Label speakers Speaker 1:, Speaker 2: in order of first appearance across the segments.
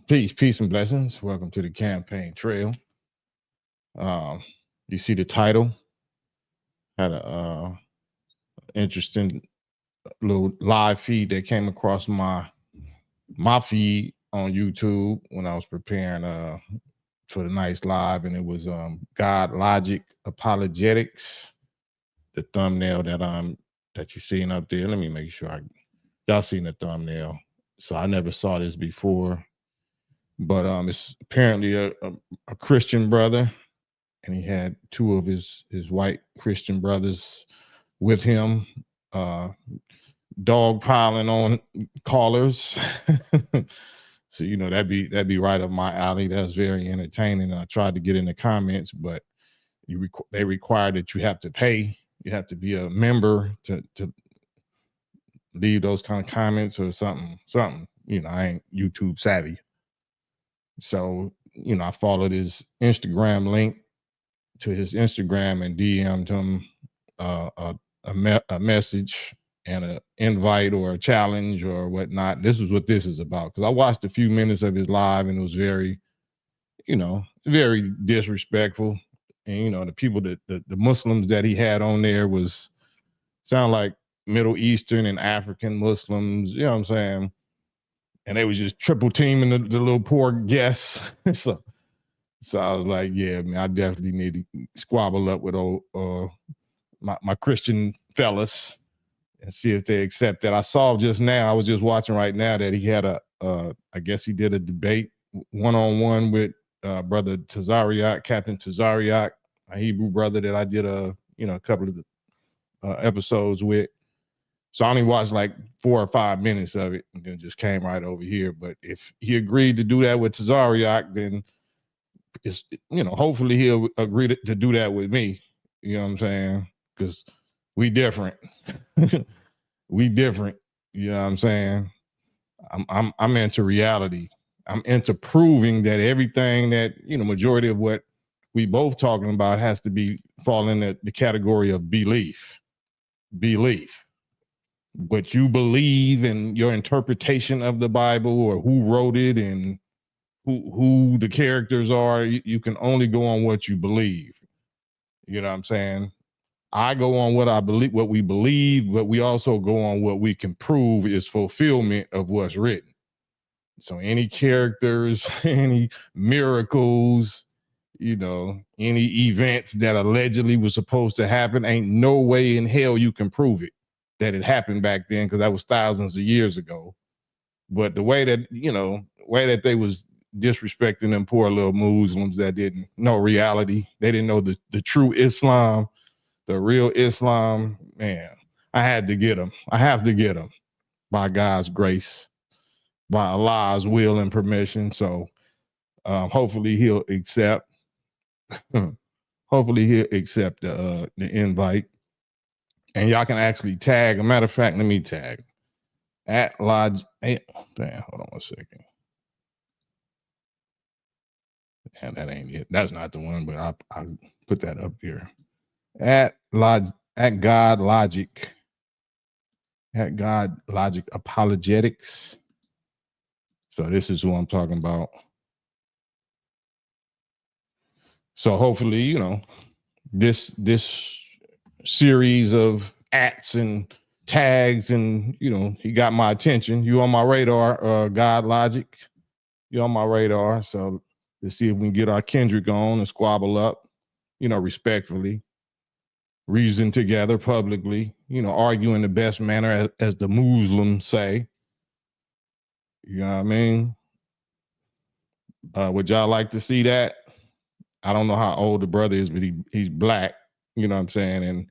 Speaker 1: Peace, and blessings. Welcome to the campaign trail. You see the title. Had a interesting little live feed that came across my feed on YouTube when I was preparing for the night's live, and it was God Logic Apologetics. The thumbnail that you're seeing up there. Let me make sure y'all seen the thumbnail. So I never saw this before. But it's apparently a Christian brother, and he had two of his white Christian brothers with him, dog piling on callers. So that'd be right up my alley. That's very entertaining. And I tried to get in the comments, but they require that you have to pay. You have to be a member to leave those kind of comments or something. I ain't YouTube savvy. So, I followed his Instagram link to his Instagram and DM'd him a message and an invite or a challenge or whatnot. This is what this is about. Because I watched a few minutes of his live, and it was very, very disrespectful. And, the people the Muslims that he had on there sound like Middle Eastern and African Muslims, you know what I'm saying? And they was just triple teaming the little poor guests. so I was like, yeah, man, I definitely need to squabble up with my Christian fellas and see if they accept that. I saw just now, I was just watching right now that he had I guess he did a debate one-on-one with brother Tazariak, Captain Tazariak, a Hebrew brother that I did a couple of episodes with. So I only watched like 4 or 5 minutes of it and then just came right over here. But if he agreed to do that with Tazariak, then it's, hopefully he'll agree to do that with me. You know what I'm saying? Because we different. We different. You know what I'm saying? I'm into reality. I'm into proving that everything that, majority of what we both talking about has to fall in the category of belief. What you believe and your interpretation of the Bible, or who wrote it and who the characters are, you can only go on what you believe. You know what I'm saying? I go on what I believe, what we believe, but we also go on what we can prove is fulfillment of what's written. So any characters, any miracles, any events that allegedly was supposed to happen, ain't no way in hell you can prove it that it happened back then, because that was thousands of years ago. But the way that they was disrespecting them poor little Muslims that didn't know reality, they didn't know the true Islam, the real Islam, man, I had to get them. I have to get them by God's grace, by Allah's will and permission. So hopefully he'll accept. Hopefully he'll accept the invite. And y'all can actually tag. A matter of fact, let me tag at Lodge. Damn, hold on 1 second. And that ain't it. That's not the one, but I put that up here. At God Logic. At God Logic Apologetics. So this is who I'm talking about. So hopefully, this series of ats and tags, and he got my attention. You on my radar, God Logic. You on my radar. So let's see if we can get our Kendrick on and squabble up, respectfully, reason together publicly, argue in the best manner, as the Muslims say. You know what I mean? Would y'all like to see that? I don't know how old the brother is, but he's black. You know what I'm saying? And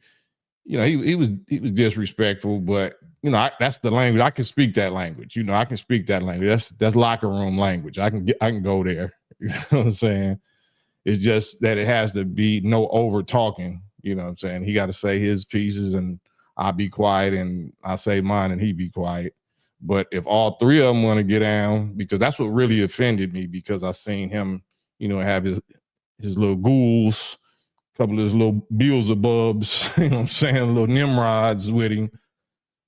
Speaker 1: he was disrespectful, but that's the language. I can speak that language. I can speak that language. That's locker room language. I can go there. You know what I'm saying? It's just that it has to be no over talking. You know what I'm saying? He got to say his pieces, and I'll be quiet, and I say mine, and he be quiet. But if all three of them want to get down, because that's what really offended me, because I seen him, have his little ghouls, a couple of his little Beelzebubs, you know what I'm saying, little Nimrods with him,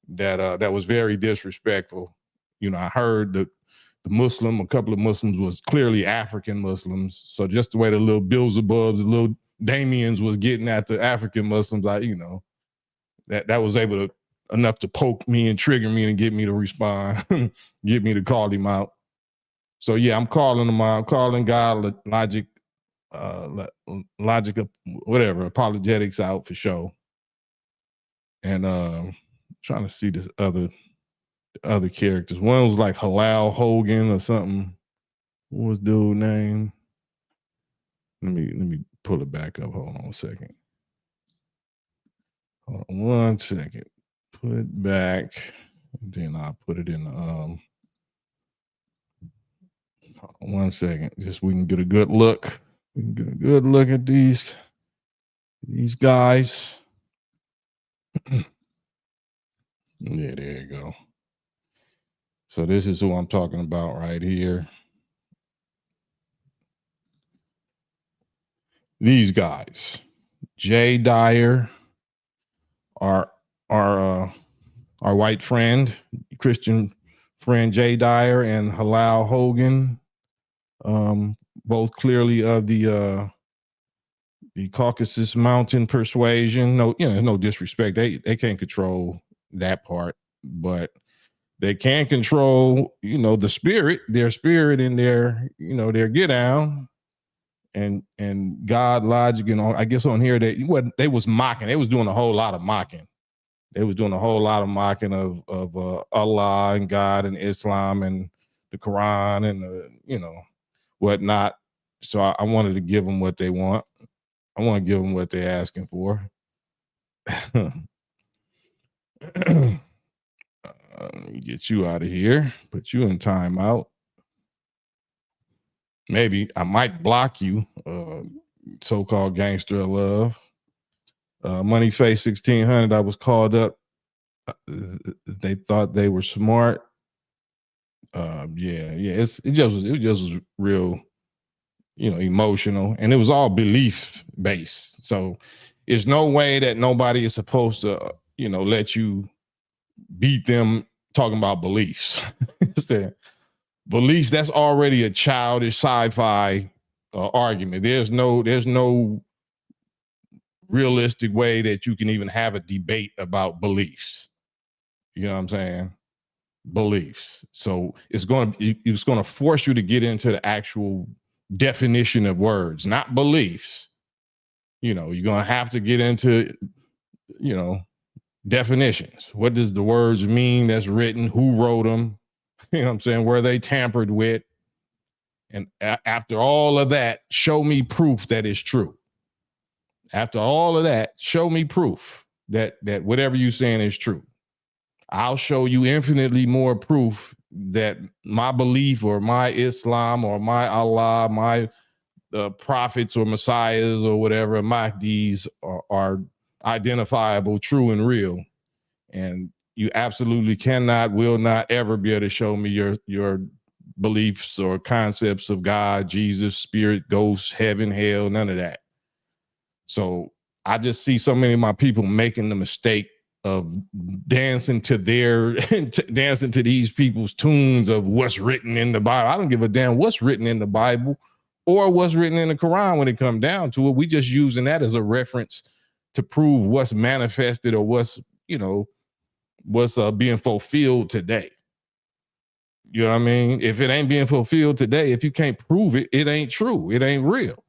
Speaker 1: that was very disrespectful. I heard the a couple of Muslims was clearly African Muslims. So just the way the little Beelzebubs, the little Damians was getting at the African Muslims, that was enough to poke me and trigger me and get me to respond, get me to call him out. So yeah, I'm calling him out. I'm calling God logic, whatever, apologetics out for sure. And trying to see this other characters. One was like Halal Hogan or something. What was dude's name? Let me pull it back up. Hold on a second. Hold on 1 second. Put back. Then I'll put it in the 1 second. Just we can get a good look. We can get a good look at these guys. Yeah, there you go. So this is who I'm talking about right here. These guys, Jay Dyer, our white friend, Christian friend Jay Dyer, and Halal Hogan, both clearly of the Caucasus Mountain persuasion. No, no disrespect. They can't control that part, but they can control, the spirit, their spirit in their, their get down. And God, logic, and I guess on here they was mocking. They was doing a whole lot of mocking. They was doing a whole lot of mocking of Allah and God and Islam and the Quran and whatnot. So I wanted to give them what they want. I want to give them what they're asking for. Let me get you out of here. Put you in timeout. Maybe I might block you, so-called gangster of love. Moneyface 1600. I was called up. They thought they were smart. It just was real, emotional, and it was all belief based. So there's no way that nobody is supposed to, let you beat them talking about beliefs. Beliefs, that's already a childish sci-fi argument. There's no realistic way that you can even have a debate about beliefs. You know what I'm saying? Beliefs. So it's going to force you to get into the actual definition of words, not beliefs. You're going to have to get into, definitions. What does the words mean that's written? Who wrote them? You know what I'm saying? Were they tampered with? And after all of that, show me proof that it's true. After all of that, show me proof that whatever you're saying is true. I'll show you infinitely more proof that my belief or my Islam or my Allah, my prophets or messiahs or whatever, Mahdis are identifiable, true and real. And you absolutely cannot, will not ever be able to show me your beliefs or concepts of God, Jesus, spirit, ghosts, heaven, hell, none of that. So I just see so many of my people making the mistake of dancing to these people's tunes of what's written in the Bible. I don't give a damn what's written in the Bible or what's written in the Quran when it comes down to it. We just using that as a reference to prove what's manifested or what's being fulfilled today. You know what I mean? If it ain't being fulfilled today, if you can't prove it, it ain't true. It ain't real.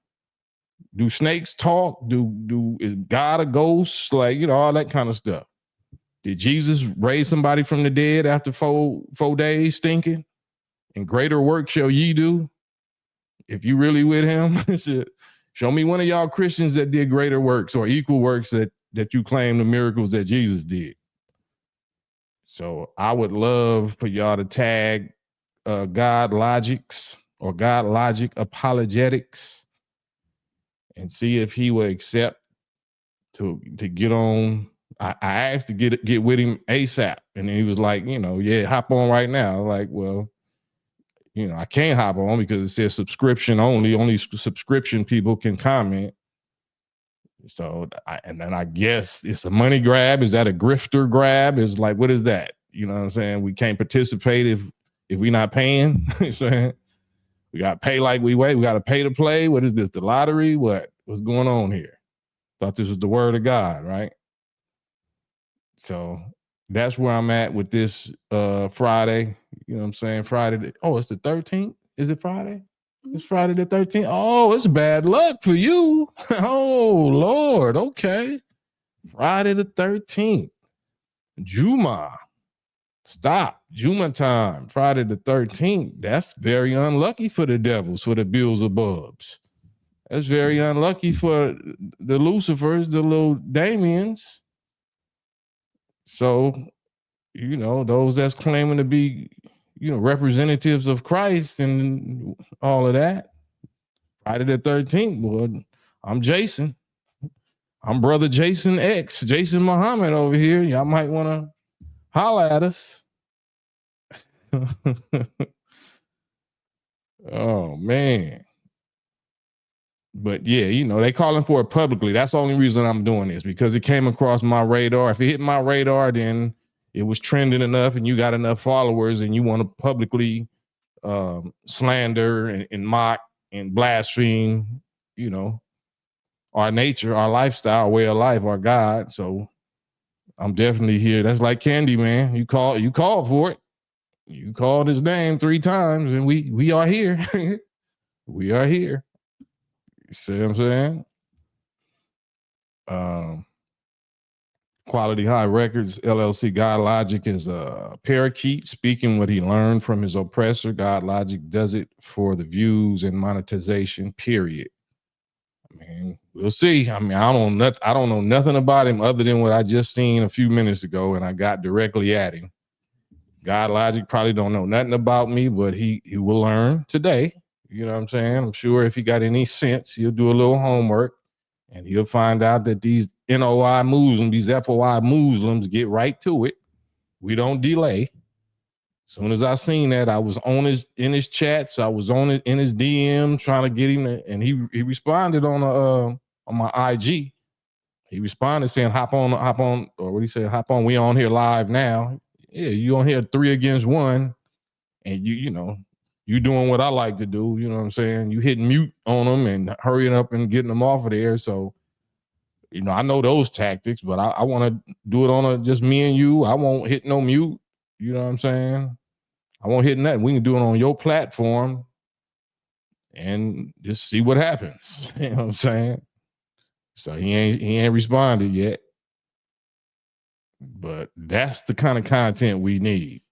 Speaker 1: Do snakes talk? Is God a ghost? All that kind of stuff. Did Jesus raise somebody from the dead after four days stinking? And greater work shall ye do? If you really with him, show me one of y'all Christians that did greater works or equal works that you claim the miracles that Jesus did. So I would love for y'all to tag God Logics or God Logic Apologetics and see if he will accept to get on. I asked to get with him ASAP, and then he was like, hop on right now. Like, well, I can't hop on because it says subscription only. Only subscription people can comment. So, then I guess it's a money grab. Is that a grifter grab? Is like, what is that? You know what I'm saying? We can't participate if we not paying. We got to pay like we wait. We got to pay to play. What is this? The lottery? What's going on here? Thought this was the word of God, right? So that's where I'm at with this Friday. You know what I'm saying? Friday. Oh, it's the 13th. Is it Friday? It's Friday the 13th. Oh, it's bad luck for you. Oh, Lord. Okay. Friday the 13th. Juma. Stop. Juma time. Friday the 13th. That's very unlucky for the devils, for the Beelzebubs. That's very unlucky for the Lucifers, the little Damians. So, you know, those that's claiming to be, you know, representatives of Christ and all of that. Friday the 13th, boy. I'm Jason. I'm brother Jason X, Jason Muhammad over here. Y'all might want to holler at us. Oh, man. But yeah, you know, they calling for it publicly. That's the only reason I'm doing this, because it came across my radar. If it hit my radar, then it was trending enough and you got enough followers and you want to publicly slander and mock and blaspheme, you know, our nature, our lifestyle, our way of life, our God. So I'm definitely here. That's like Candy, man. You called for it. You called his name 3 times and we are here. We are here. You see what I'm saying? Quality High Records, LLC. God Logic is a parakeet speaking what he learned from his oppressor. God Logic does it for the views and monetization, period. I mean, we'll see. I mean, I don't know nothing about him other than what I just seen a few minutes ago, and I got directly at him. God Logic probably don't know nothing about me, but he will learn today. You know what I'm saying? I'm sure if he got any sense, he'll do a little homework and he'll find out that these NOI Muslims, these FOI Muslims get right to it. We don't delay. As soon as I seen that, I was in his chats. I was on it in his DM trying to get him, and he responded on my IG. He responded saying, hop on, or what he said, hop on, we on here live now. Yeah, you on here 3 against 1, and you know, you doing what I like to do, you know what I'm saying? You hitting mute on them and hurrying up and getting them off of there. So, you know, I know those tactics, but I want to do it on just me and you. I won't hit no mute. You know what I'm saying? I won't hit nothing. We can do it on your platform and just see what happens. You know what I'm saying? So he ain't responded yet. But that's the kind of content we need.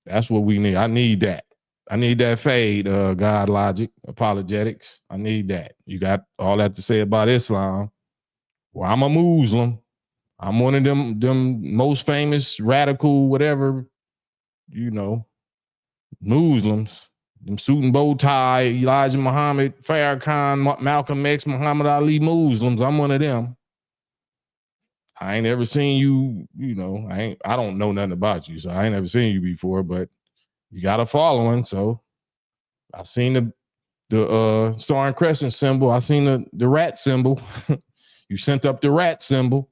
Speaker 1: That's what we need. I need that. I need that fade, God Logic, apologetics. I need that. You got all that to say about Islam. Well, I'm a Muslim. I'm one of them most famous radical, whatever, you know, Muslims. Them suit and bow tie, Elijah Muhammad, Farrakhan, Malcolm X, Muhammad Ali Muslims. I'm one of them. I ain't ever seen you, you know, I don't know nothing about you, so I ain't never seen you before, but you got a following, so I seen the star and crescent symbol. I seen the rat symbol. You sent up the rat symbol.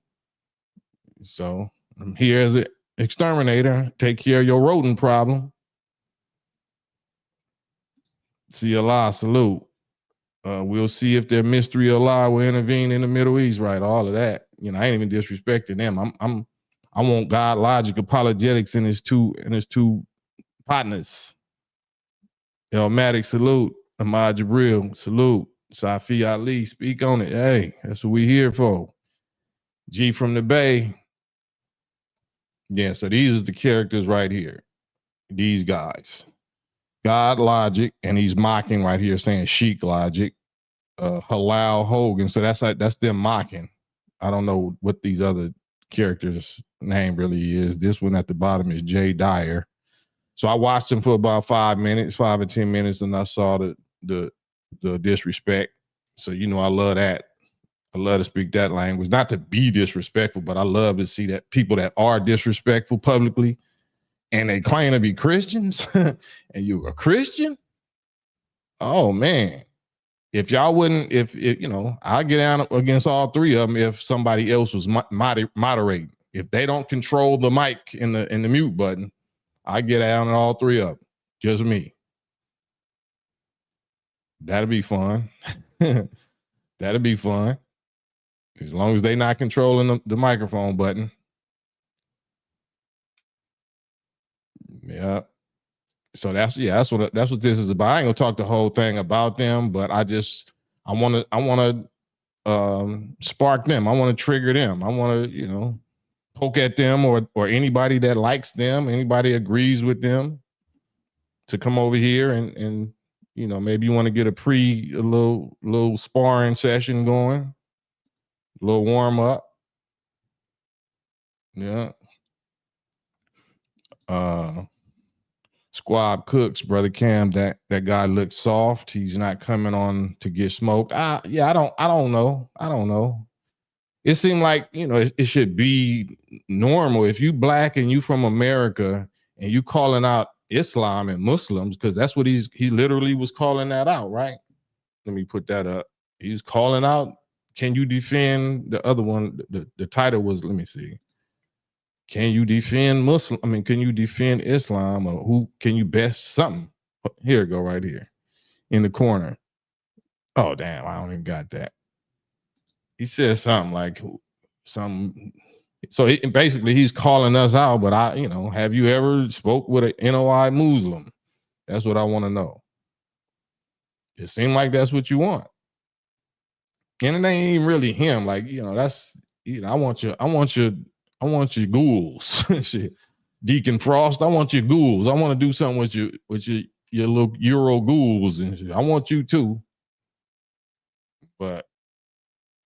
Speaker 1: So I'm here as an exterminator. Take care of your rodent problem. See Allah, salute. We'll see if their mystery Allah will intervene in the Middle East, right? All of that. You know, I ain't even disrespecting them. I want God Logic apologetics in his two partners. Elmatic, salute. Ahmad Jabril, salute. Safi Ali, speak on it. Hey, that's what we here for. G from the Bay. Yeah, so these are the characters right here. These guys. God Logic, and he's mocking right here, saying Sheik Logic. Halal Hogan. So that's them mocking. I don't know what these other characters' name really is. This one at the bottom is Jay Dyer. So I watched him for about 5 or 10 minutes, and I saw the disrespect. So you know I love that. I love to speak that language. Not to be disrespectful, but I love to see that people that are disrespectful publicly and they claim to be Christians and you're a Christian. Oh man. If y'all wouldn't, if you know, I'll get down against all 3 of them if somebody else was moderating. If they don't control the mic and the mute button, I get down on all 3 of them. Just me. That'll be fun. That'll be fun. As long as they not controlling the microphone button. Yeah. So that's what this is about. I ain't gonna talk the whole thing about them, but I want to spark them. I want to trigger them. I want to poke at them or anybody that likes them, anybody agrees with them, to come over here and maybe you want to get a little sparring session going, a little warm up. Yeah. Squab Cooks, Brother Cam, that guy looks soft. He's not coming on to get smoked. Yeah, I don't know. It seemed like, it should be normal. If you black and you from America and you calling out Islam and Muslims, because that's what he literally was calling that out, right? Let me put that up. He's calling out, can you defend the other one? The title was, let me see. Can you defend Muslim? I mean, can you defend Islam, or who can you best something? Here it go, right here in the corner. Oh, damn, I don't even got that. He said something like some. So basically he's calling us out, but have you ever spoke with an NOI Muslim? That's what I want to know. It seemed like that's what you want. And it ain't even really him. Like, that's, I want your ghouls. Shit. Deacon Frost, I want your ghouls. I want to do something with your little Euro ghouls and shit. I want you too. But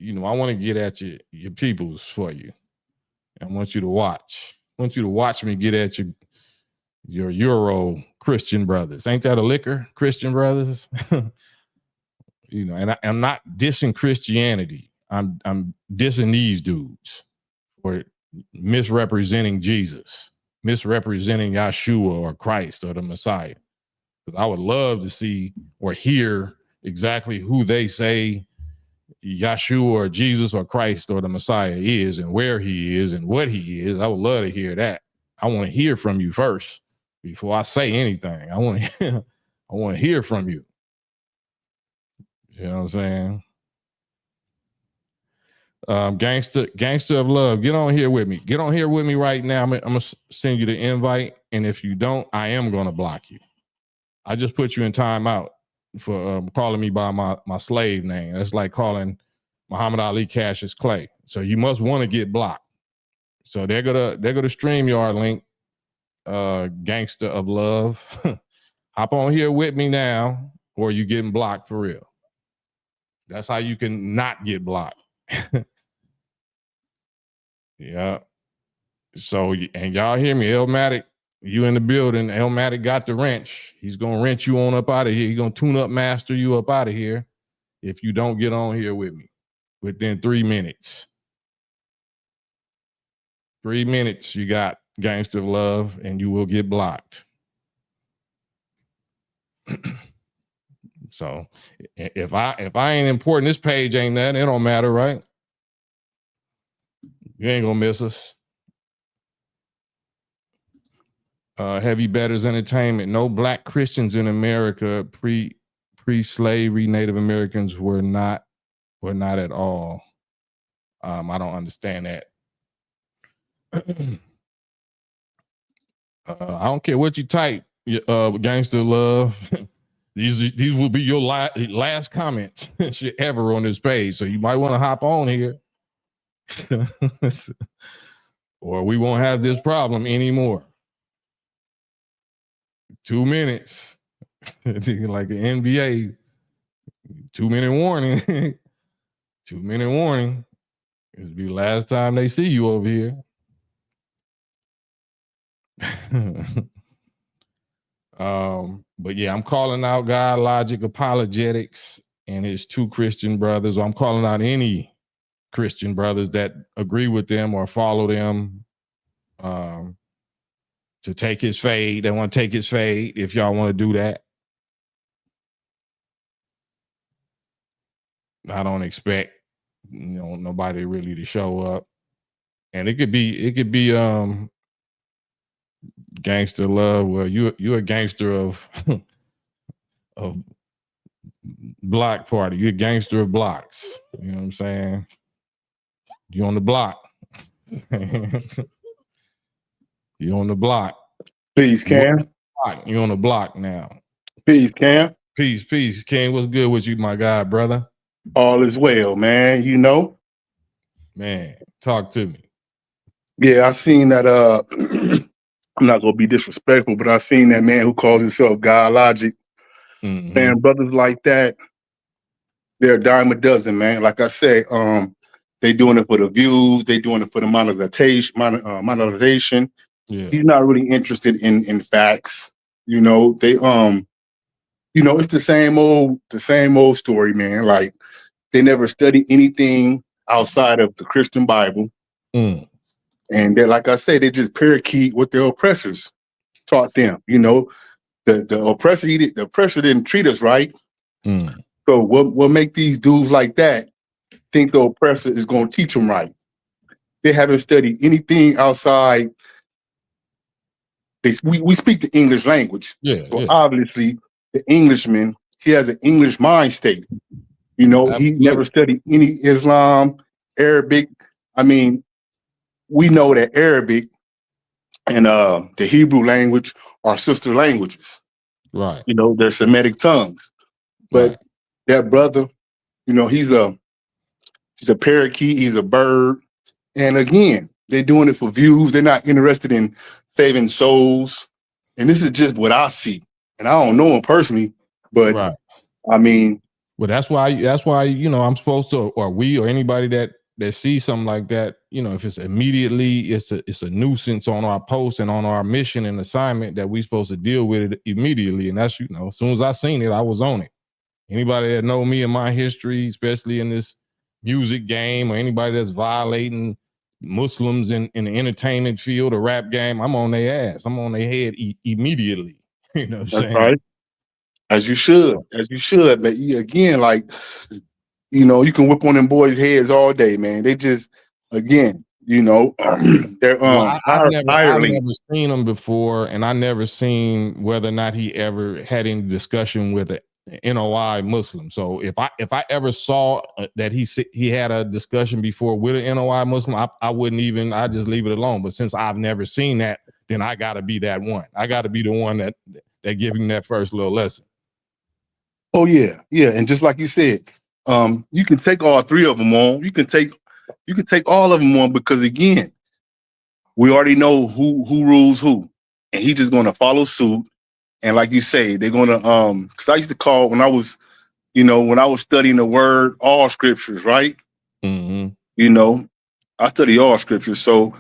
Speaker 1: I want to get at your peoples for you. I want you to watch. I want you to watch me get at your Euro Christian brothers. Ain't that a liquor, Christian brothers? And I'm not dissing Christianity. I'm dissing these dudes for misrepresenting Jesus, misrepresenting Yeshua or Christ or the Messiah. Because I would love to see or hear exactly who they say Yeshua or Jesus or Christ or the Messiah is, and where he is and what he is. I would love to hear that. I want to hear from you first before I say anything. I want to hear from you. You know what I'm saying? Gangster of love, get on here with me. Get on here with me right now. I'm gonna send you the invite, and if you don't, I am gonna block you. I just put you in timeout for calling me by my slave name. That's like calling Muhammad Ali Cassius Clay. So you must want to get blocked. So they're gonna StreamYard link, Gangster of Love. Hop on here with me now, or you getting blocked for real. That's how you can not get blocked. Yeah. So, and y'all hear me, Elmatic, you in the building. Elmatic got the wrench. He's gonna wrench you on up out of here. He's gonna tune up master you up out of here if you don't get on here with me within 3 minutes. 3 minutes, you got Gangster of Love, and you will get blocked. So if I ain't important, this page ain't nothing. It don't matter, right? You ain't gonna miss us. Heavy Betters Entertainment. No black Christians in America pre-slavery. Native Americans were not at all. I don't understand that. I don't care what you type, Gangster Love. These will be your last comments ever on this page. So you might want to hop on here. Or we won't have this problem anymore. 2 minutes. Like the NBA. 2 minute warning. 2 minute warning. It'll be the last time they see you over here. But yeah, I'm calling out God Logic Apologetics and his two Christian brothers. I'm calling out any Christian brothers that agree with them or follow them to take his fade. They want to take his fade if y'all want to do that. I don't expect nobody really to show up. And it could be Gangster love. Well, you're a gangster of of block party. You're a gangster of blocks. You know what I'm saying? You on the block. You on the block.
Speaker 2: Peace, Cam.
Speaker 1: You on the block now.
Speaker 2: Peace, Cam.
Speaker 1: Peace. King, what's good with you, my guy, brother?
Speaker 2: All is well, man. You know?
Speaker 1: Man, talk to me.
Speaker 2: Yeah, I seen that I'm not gonna be disrespectful, but I seen that man who calls himself God Logic. Man, brothers like that, they're a dime a dozen, man. Like I said, they doing it for the views, they doing it for the monetization.
Speaker 1: Yeah.
Speaker 2: He's not really interested in facts. You know, it's the same old story, man. Like they never study anything outside of the Christian Bible. And they're, like I say, they just parakeet what their oppressors taught them. You know, the oppressor didn't treat us right. So what make these dudes like that think the oppressor is going to teach them right? They haven't studied anything outside. We speak the English language. So obviously the Englishman, he has an English mind state. You know, he never studied any Islam, Arabic. I mean, we know that Arabic and the Hebrew language are sister languages.
Speaker 1: Right.
Speaker 2: You know, they're Semitic tongues. But that brother, you know, he's a parakeet, he's a bird. And again, they're doing it for views. They're not interested in saving souls. And this is just what I see. And I don't know him personally, but I mean,
Speaker 1: well, that's why you know I'm supposed to, or we, or anybody that sees something like that, you know, if it's immediately, it's a nuisance on our post and on our mission and assignment that we supposed to deal with it immediately. And that's, you know, as soon as I seen it, I was on it. Anybody that know me and my history, especially in this music game, or anybody that's violating Muslims in the entertainment field or rap game, I'm on their ass. I'm on their head immediately. You know what I'm saying?
Speaker 2: Right. As you should. But again, like, you know, you can whip on them boys' heads all day, man. They just, again, you know, they're
Speaker 1: I've never seen him before, and I never seen whether or not he ever had any discussion with a NOI Muslim. So if I ever saw that he had a discussion before with an NOI Muslim, I wouldn't even, I just leave it alone. But since I've never seen that, then I got to be that one. I got to be the one that give him that first little lesson.
Speaker 2: Oh yeah, and just like you said, you can take all three of them on. You can take all of them on, because again, we already know who rules who, and he's just going to follow suit. And like you say, they're going to because I used to call, when I was studying the word, all scriptures, right? You know, I study all scriptures, so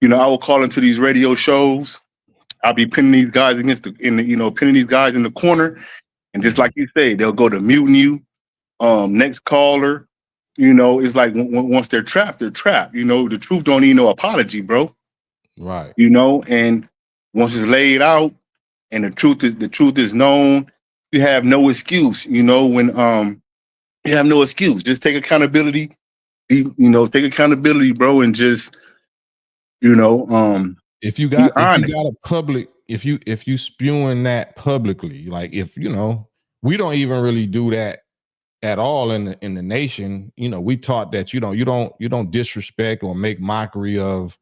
Speaker 2: you know, I will call into these radio shows. I'll be pinning these guys pinning these guys in the corner. And just like you say, they'll go to muting you. Next caller, you know, it's like once they're trapped, they're trapped. You know, the truth don't need no apology, bro.
Speaker 1: Right.
Speaker 2: You know, and once it's laid out and the truth is known, you have no excuse. You know, when you have no excuse. Just take accountability. Take accountability, bro, and just, you know,
Speaker 1: if you got a public, if you spewing that publicly, like, if, you know, we don't even really do that at all in the nation. You know, we taught that you don't disrespect or make mockery of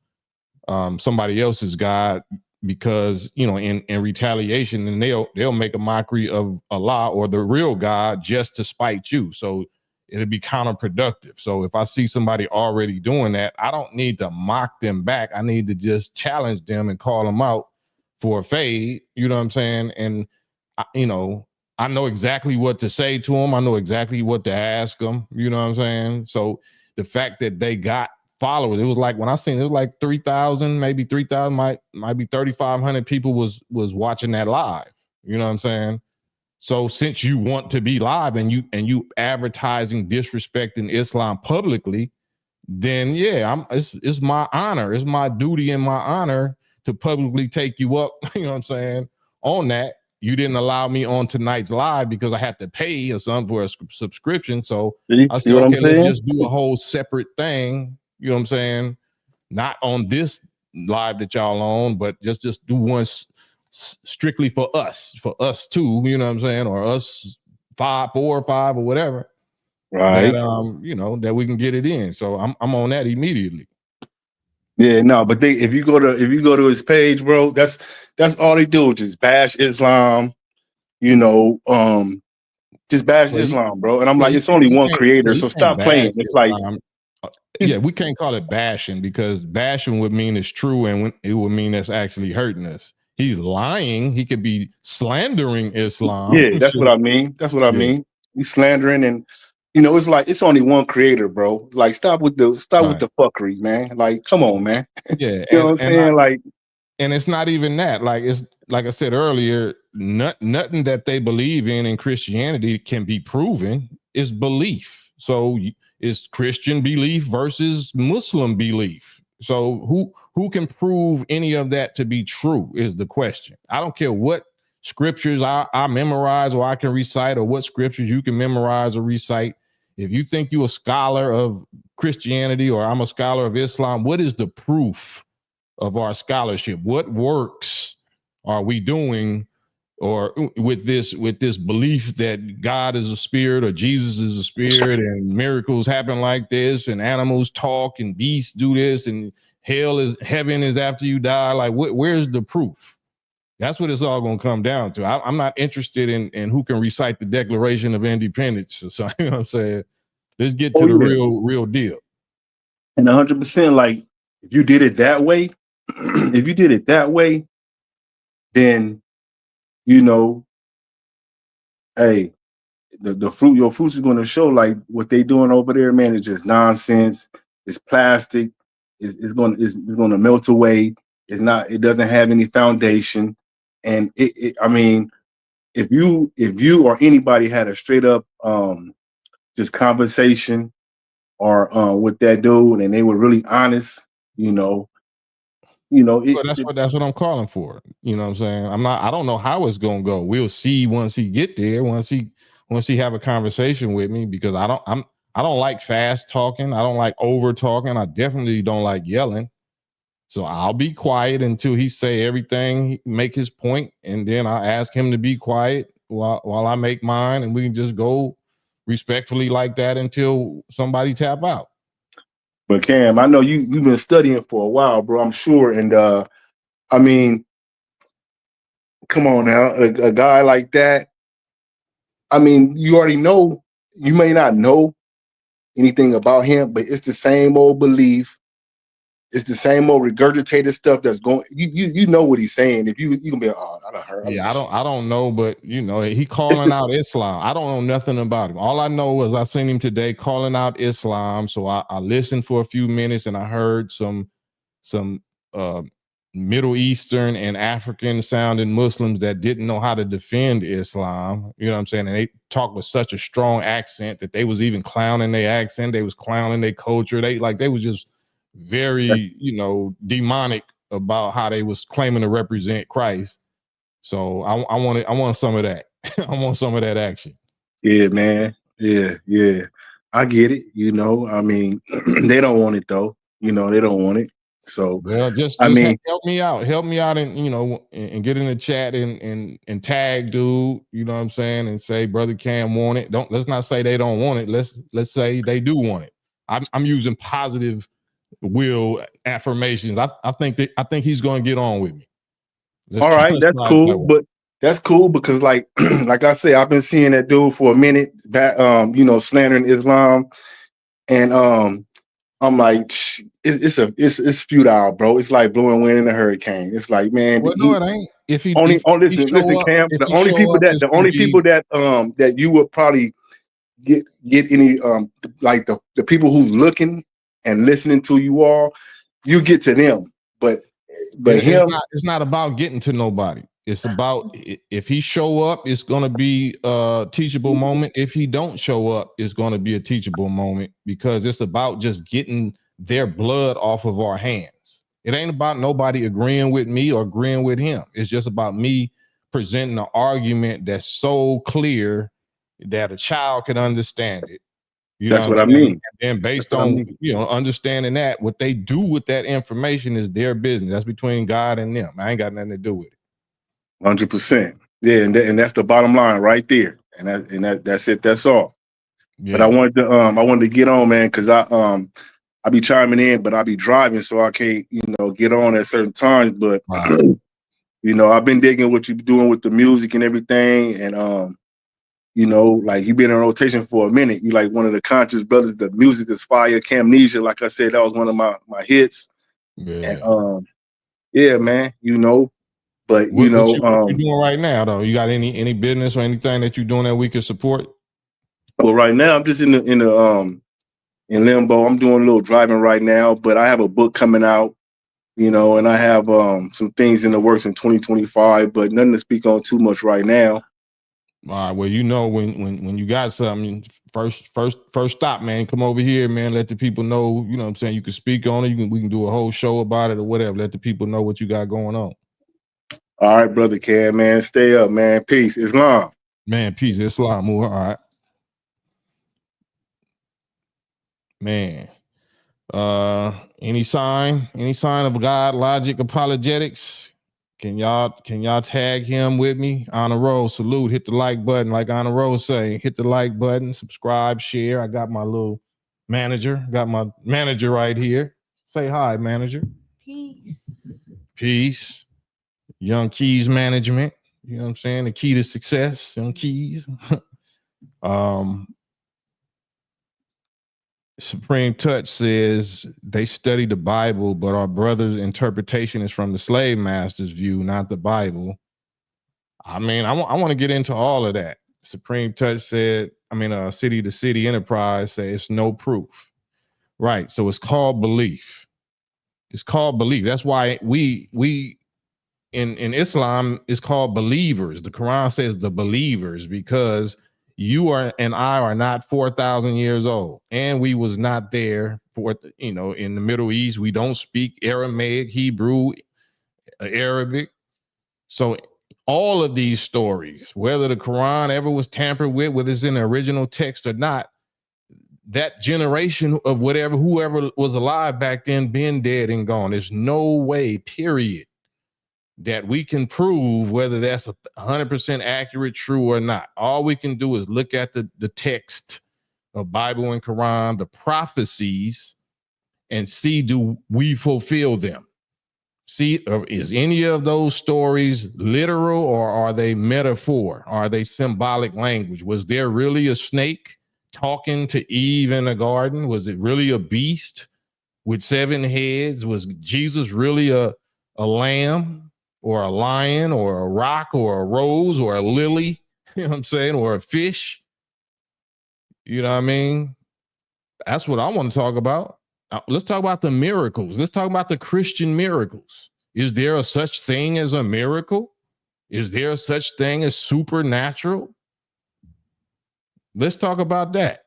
Speaker 1: somebody else's God, because, you know, in retaliation, and they'll make a mockery of Allah or the real God just to spite you. So it'll be counterproductive. So if I see somebody already doing that, I don't need to mock them back. I need to just challenge them and call them out for a fade. You know what I'm saying? And you know, I know exactly what to say to them. I know exactly what to ask them. You know what I'm saying? So the fact that they got followers, it was like, when I seen it was like 3,000, maybe 3,000, might be 3,500 people was watching that live. You know what I'm saying? So since you want to be live and you advertising disrespecting Islam publicly, then yeah, it's my honor, it's my duty and my honor to publicly take you up. You know what I'm saying? On that, you didn't allow me on tonight's live because I had to pay or something for a subscription. So I said, okay, let's just do a whole separate thing. You know what I'm saying? Not on this live that y'all on, but just do one strictly for us too, you know what I'm saying, or us 4 or 5 or whatever.
Speaker 2: Right.
Speaker 1: That that we can get it in. So I'm on that immediately.
Speaker 2: Yeah, no, but if you go to his page, bro, that's all they do, just bash Islam, just bash
Speaker 1: Well,
Speaker 2: Islam, bro. And I'm
Speaker 1: yeah,
Speaker 2: like, it's only one creator,
Speaker 1: you
Speaker 2: so
Speaker 1: can't
Speaker 2: stop
Speaker 1: bash
Speaker 2: playing. It's like,
Speaker 1: Islam. Yeah, we can't call it bashing, because bashing would mean it's true, and it would mean that's actually hurting us. He's lying. He could be slandering Islam.
Speaker 2: yeah, that's what I mean. That's what I
Speaker 1: Yeah.
Speaker 2: mean. He's slandering, and it's like it's only one creator, bro. Like, stop with the
Speaker 1: Right.
Speaker 2: fuckery, man. Like, come on, man.
Speaker 1: Yeah,
Speaker 2: You know what I'm saying? Like,
Speaker 1: and it's not even that. Like, it's like I said earlier, nothing that they believe in Christianity can be proven. Is belief. So it's Christian belief versus Muslim belief. So who can prove any of that to be true is the question. I don't care what scriptures I memorize or I can recite, or what scriptures you can memorize or recite. If you think you're a scholar of Christianity or I'm a scholar of Islam, what is the proof of our scholarship? What works are we doing, or with this belief that God is a spirit or Jesus is a spirit and miracles happen like this and animals talk and beasts do this and heaven is after you die? Like, where's the proof? That's what it's all going to come down to. I'm not interested in who can recite the Declaration of Independence. So, you know what I'm saying? Let's get to the real deal.
Speaker 2: And 100%, like, if you did it that way, then hey, your fruits is going to show. Like, what they doing over there, man, is just nonsense. It's plastic. It's going to melt away. It doesn't have any foundation. And I mean, if you or anybody had a straight up just conversation or with that dude, and they were really honest,
Speaker 1: That's what I'm calling for. You know what I'm saying? I don't know how it's gonna go. We'll see once he get there, once he have a conversation with me, because I don't like fast talking. I don't like over talking. I definitely don't like yelling. So I'll be quiet until he say everything, make his point, and then I ask him to be quiet while I make mine, and we can just go respectfully like that until somebody tap out.
Speaker 2: But Cam, I know you've been studying for a while, bro. I'm sure, and I mean, come on now, a guy like that. I mean, you already know. You may not know anything about him, but it's the same old belief. It's the same old regurgitated stuff that's going. You know what he's saying. If you can be, oh, I don't heard.
Speaker 1: Yeah, I don't know, but he calling out Islam. I don't know nothing about him. All I know is I seen him today calling out Islam. So I listened for a few minutes and I heard some uh, Middle Eastern and African sounding Muslims that didn't know how to defend Islam. You know what I'm saying? And they talked with such a strong accent that they was even clowning their accent. They was clowning their culture. They was just very, demonic about how they was claiming to represent Christ. So I want some of that. I want some of that action.
Speaker 2: Yeah, man. Yeah. I get it. I mean, they don't want it though. They don't want it. So,
Speaker 1: Well, just
Speaker 2: I mean,
Speaker 1: help me out. Help me out, and and get in the chat and tag dude. You know what I'm saying? And say Brother Cam want it. Let's not say they don't want it. Let's say they do want it. I'm using positive will affirmations. I think he's going to get on with me.
Speaker 2: all right, that's cool. But that's cool because, like, like I say, I've been seeing that dude for a minute. That slandering Islam, and I'm like, it's futile, bro. It's like blowing wind in a hurricane. It's like, man,
Speaker 1: well, no, it ain't. If he
Speaker 2: listen, Cam.
Speaker 1: if
Speaker 2: The
Speaker 1: he
Speaker 2: only
Speaker 1: show
Speaker 2: people
Speaker 1: up,
Speaker 2: that that you would probably get any like the people who's looking and listening to you all, you get to them. But him,
Speaker 1: it's not about getting to nobody. It's about, if he show up, it's going to be a teachable moment. If he don't show up, it's going to be a teachable moment, because it's about just getting their blood off of our hands. It ain't about nobody agreeing with me or agreeing with him. It's just about me presenting an argument that's so clear that a child can understand it. You know
Speaker 2: That's
Speaker 1: what
Speaker 2: what I
Speaker 1: I'm saying?
Speaker 2: mean.
Speaker 1: And based
Speaker 2: That's what I
Speaker 1: on,
Speaker 2: mean.
Speaker 1: understanding that, what they do with that information is their business. That's between God and them. I ain't got nothing to do with it.
Speaker 2: 100%. Yeah, and that's the bottom line right there. That's it. That's all. But
Speaker 1: Yeah.
Speaker 2: I wanted to get on, man, because I be chiming in, but I be driving, so I can't, get on at certain times. But
Speaker 1: Right.
Speaker 2: I've been digging what you're doing with the music and everything, and like you've been in rotation for a minute. You like one of the conscious brothers. The music is fire. Camnesia, like I said, that was one of my hits. And
Speaker 1: Yeah.
Speaker 2: yeah, man. But
Speaker 1: What you doing right now though? You got any business or anything that you're doing that we can support?
Speaker 2: well, right now I'm just in limbo. I'm doing a little driving right now, but I have a book coming out, and I have some things in the works in 2025, but nothing to speak on too much right now.
Speaker 1: All right. Well, when you got something, first stop, man. Come over here, man. Let the people know. You know what I'm saying? You can speak on it. We can do a whole show about it or whatever. Let the people know what you got going on.
Speaker 2: All right, brother Cam, man. Stay up, man. Peace. Islam.
Speaker 1: Man, peace. Islam. All right. Man. Any sign of God, logic, apologetics? Can y'all tag him with me? Honor Roll, salute, hit the like button, like Honor Roll say, hit the like button, subscribe, share. I got my little manager, right here. Say hi, manager. Peace. Young Keys management. You know what I'm saying? The key to success, Young Keys. Supreme Touch says they study the Bible, but our brother's interpretation is from the slave master's view, not the Bible. I mean, I want to get into all of that. Supreme Touch said, City to City Enterprise say it's no proof. Right. So it's called belief. It's called belief. That's why we in Islam is called believers. The Quran says the believers because you and I are not 4,000 years old, and we was not there for in the Middle East. We don't speak Aramaic, Hebrew, Arabic. So all of these stories, whether the Quran ever was tampered with, whether it's in the original text or not, that generation of whoever was alive back then, been dead and gone. There's no way, period, that we can prove whether that's 100% accurate, true or not. All we can do is look at the text of Bible and Quran, the prophecies, and see, do we fulfill them? See, is any of those stories literal or are they metaphor? Are they symbolic language? Was there really a snake talking to Eve in a garden? Was it really a beast with 7 heads? Was Jesus really a lamb or a lion or a rock or a rose or a lily? You know what I'm saying? Or a fish? You know what I mean? That's what I want to talk about. Let's talk about the miracles. Let's talk about the Christian miracles. Is there a such thing as a miracle? Is there a such thing as supernatural? Let's talk about that.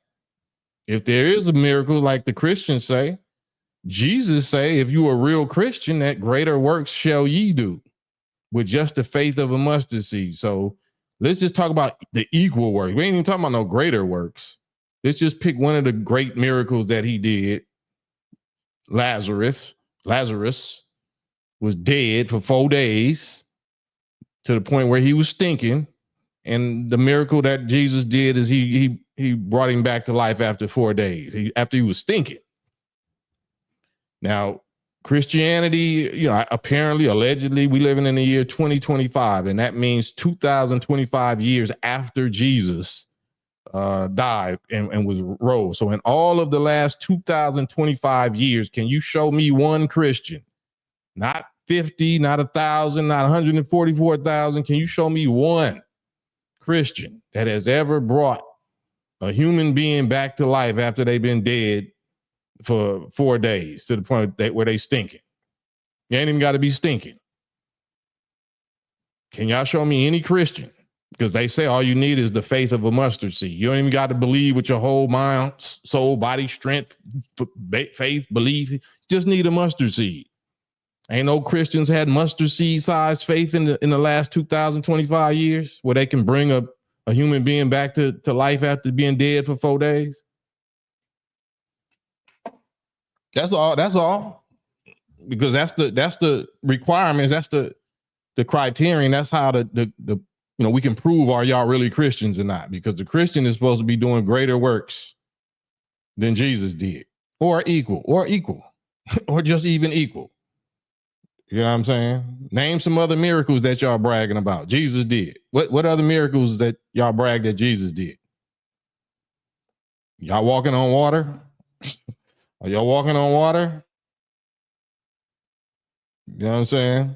Speaker 1: If there is a miracle, like the Christians say, Jesus say, if you are a real Christian, that greater works shall ye do with just the faith of a mustard seed. So let's just talk about the equal work. We ain't even talking about no greater works. Let's just pick one of the great miracles that he did. Lazarus was dead for 4 days to the point where he was stinking. And the miracle that Jesus did is he brought him back to life after 4 days, after he was stinking. Now, Christianity, apparently, allegedly, we living in the year 2025, and that means 2025 years after Jesus died and was rose. So in all of the last 2025 years, can you show me one Christian? Not 50, not 1,000, not 144,000. Can you show me one Christian that has ever brought a human being back to life after they've been dead for 4 days to the point where they stinking? You ain't even got to be stinking. Can y'all show me any Christian? Because they say all you need is the faith of a mustard seed. You don't even got to believe with your whole mind, soul, body, strength, faith, belief. You just need a mustard seed. Ain't no Christians had mustard seed size faith in the last 2025 years where they can bring a human being back to life after being dead for 4 days. That's all. That's all. Because that's the requirements. That's the criterion. That's how the we can prove are y'all really Christians or not. Because the Christian is supposed to be doing greater works than Jesus did, or equal, or just even equal. You know what I'm saying? Name some other miracles that y'all bragging about. Jesus did. What other miracles that y'all brag that Jesus did? Y'all walking on water? Are y'all walking on water? You know what I'm saying?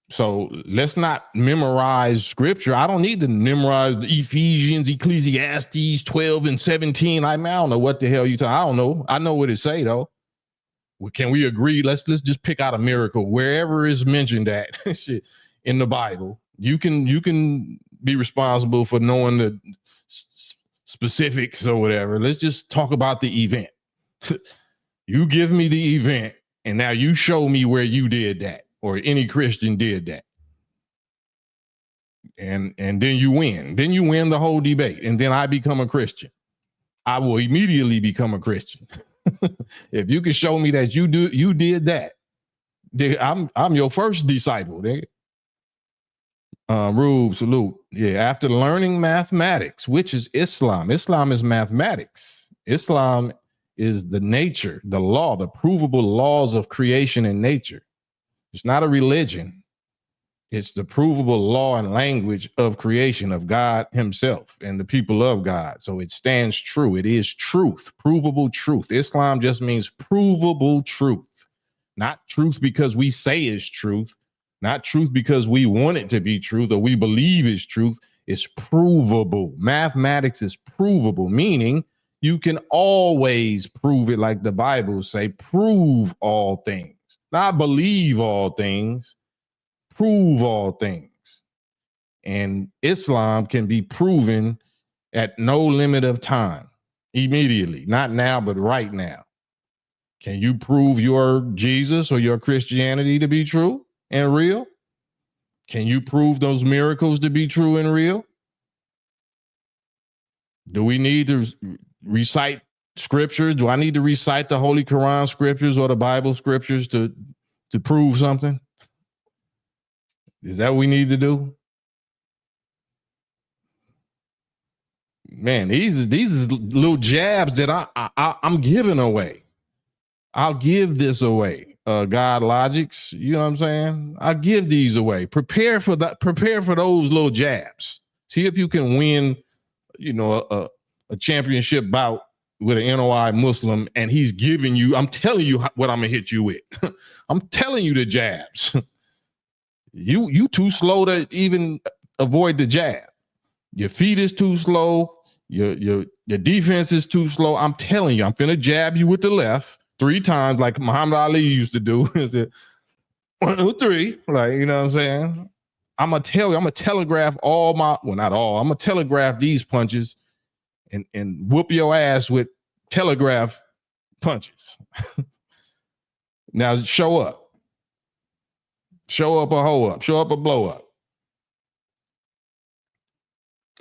Speaker 1: So let's not memorize scripture. I don't need to memorize the Ephesians, Ecclesiastes 12 and 17. I don't know what the hell you talking. I don't know. I know what it say though. Can we agree? Let's just pick out a miracle wherever is mentioned that shit in the Bible. You can be responsible for knowing the specifics or whatever. Let's just talk about the event. You give me the event, and now you show me where you did that, or any Christian did that. And then you win. Then you win the whole debate, and then I become a Christian. I will immediately become a Christian. If you can show me that you did that, I'm your first disciple. Rube, salute. Yeah, after learning mathematics, which is Islam. Islam is mathematics. Islam is the nature, the law, the provable laws of creation and nature. It's not a religion. It's the provable law and language of creation of God himself and the people of God. So it stands true. It is truth, provable truth. Islam just means provable truth, not truth because we say is truth, not truth because we want it to be truth or we believe is truth. It's provable. Mathematics is provable, meaning you can always prove it, like the Bible say, prove all things, not believe all things. Prove all things. And Islam can be proven at no limit of time, immediately, not now, but right now. Can you prove your Jesus or your Christianity to be true and real? Can you prove those miracles to be true and real? Do we need to recite scriptures? Do I need to recite the Holy Quran scriptures or the Bible scriptures to prove something? Is that what we need to do? Man, these is little jabs that I'm giving away. I'll give this away. God logics, you know what I'm saying? I give these away. Prepare for those little jabs. See if you can win, a championship bout with an NOI Muslim, and he's giving you. I'm telling you what I'm gonna hit you with. I'm telling you the jabs. You too slow to even avoid the jab. Your feet is too slow. Your defense is too slow. I'm telling you, I'm finna jab you with the left 3 times like Muhammad Ali used to do. 1, 2, 3. Like, you know what I'm saying? I'm gonna tell you, I'm gonna telegraph not all, I'm gonna telegraph these punches and whoop your ass with telegraph punches. Now show up. Show up or hoe up. Show up or blow up.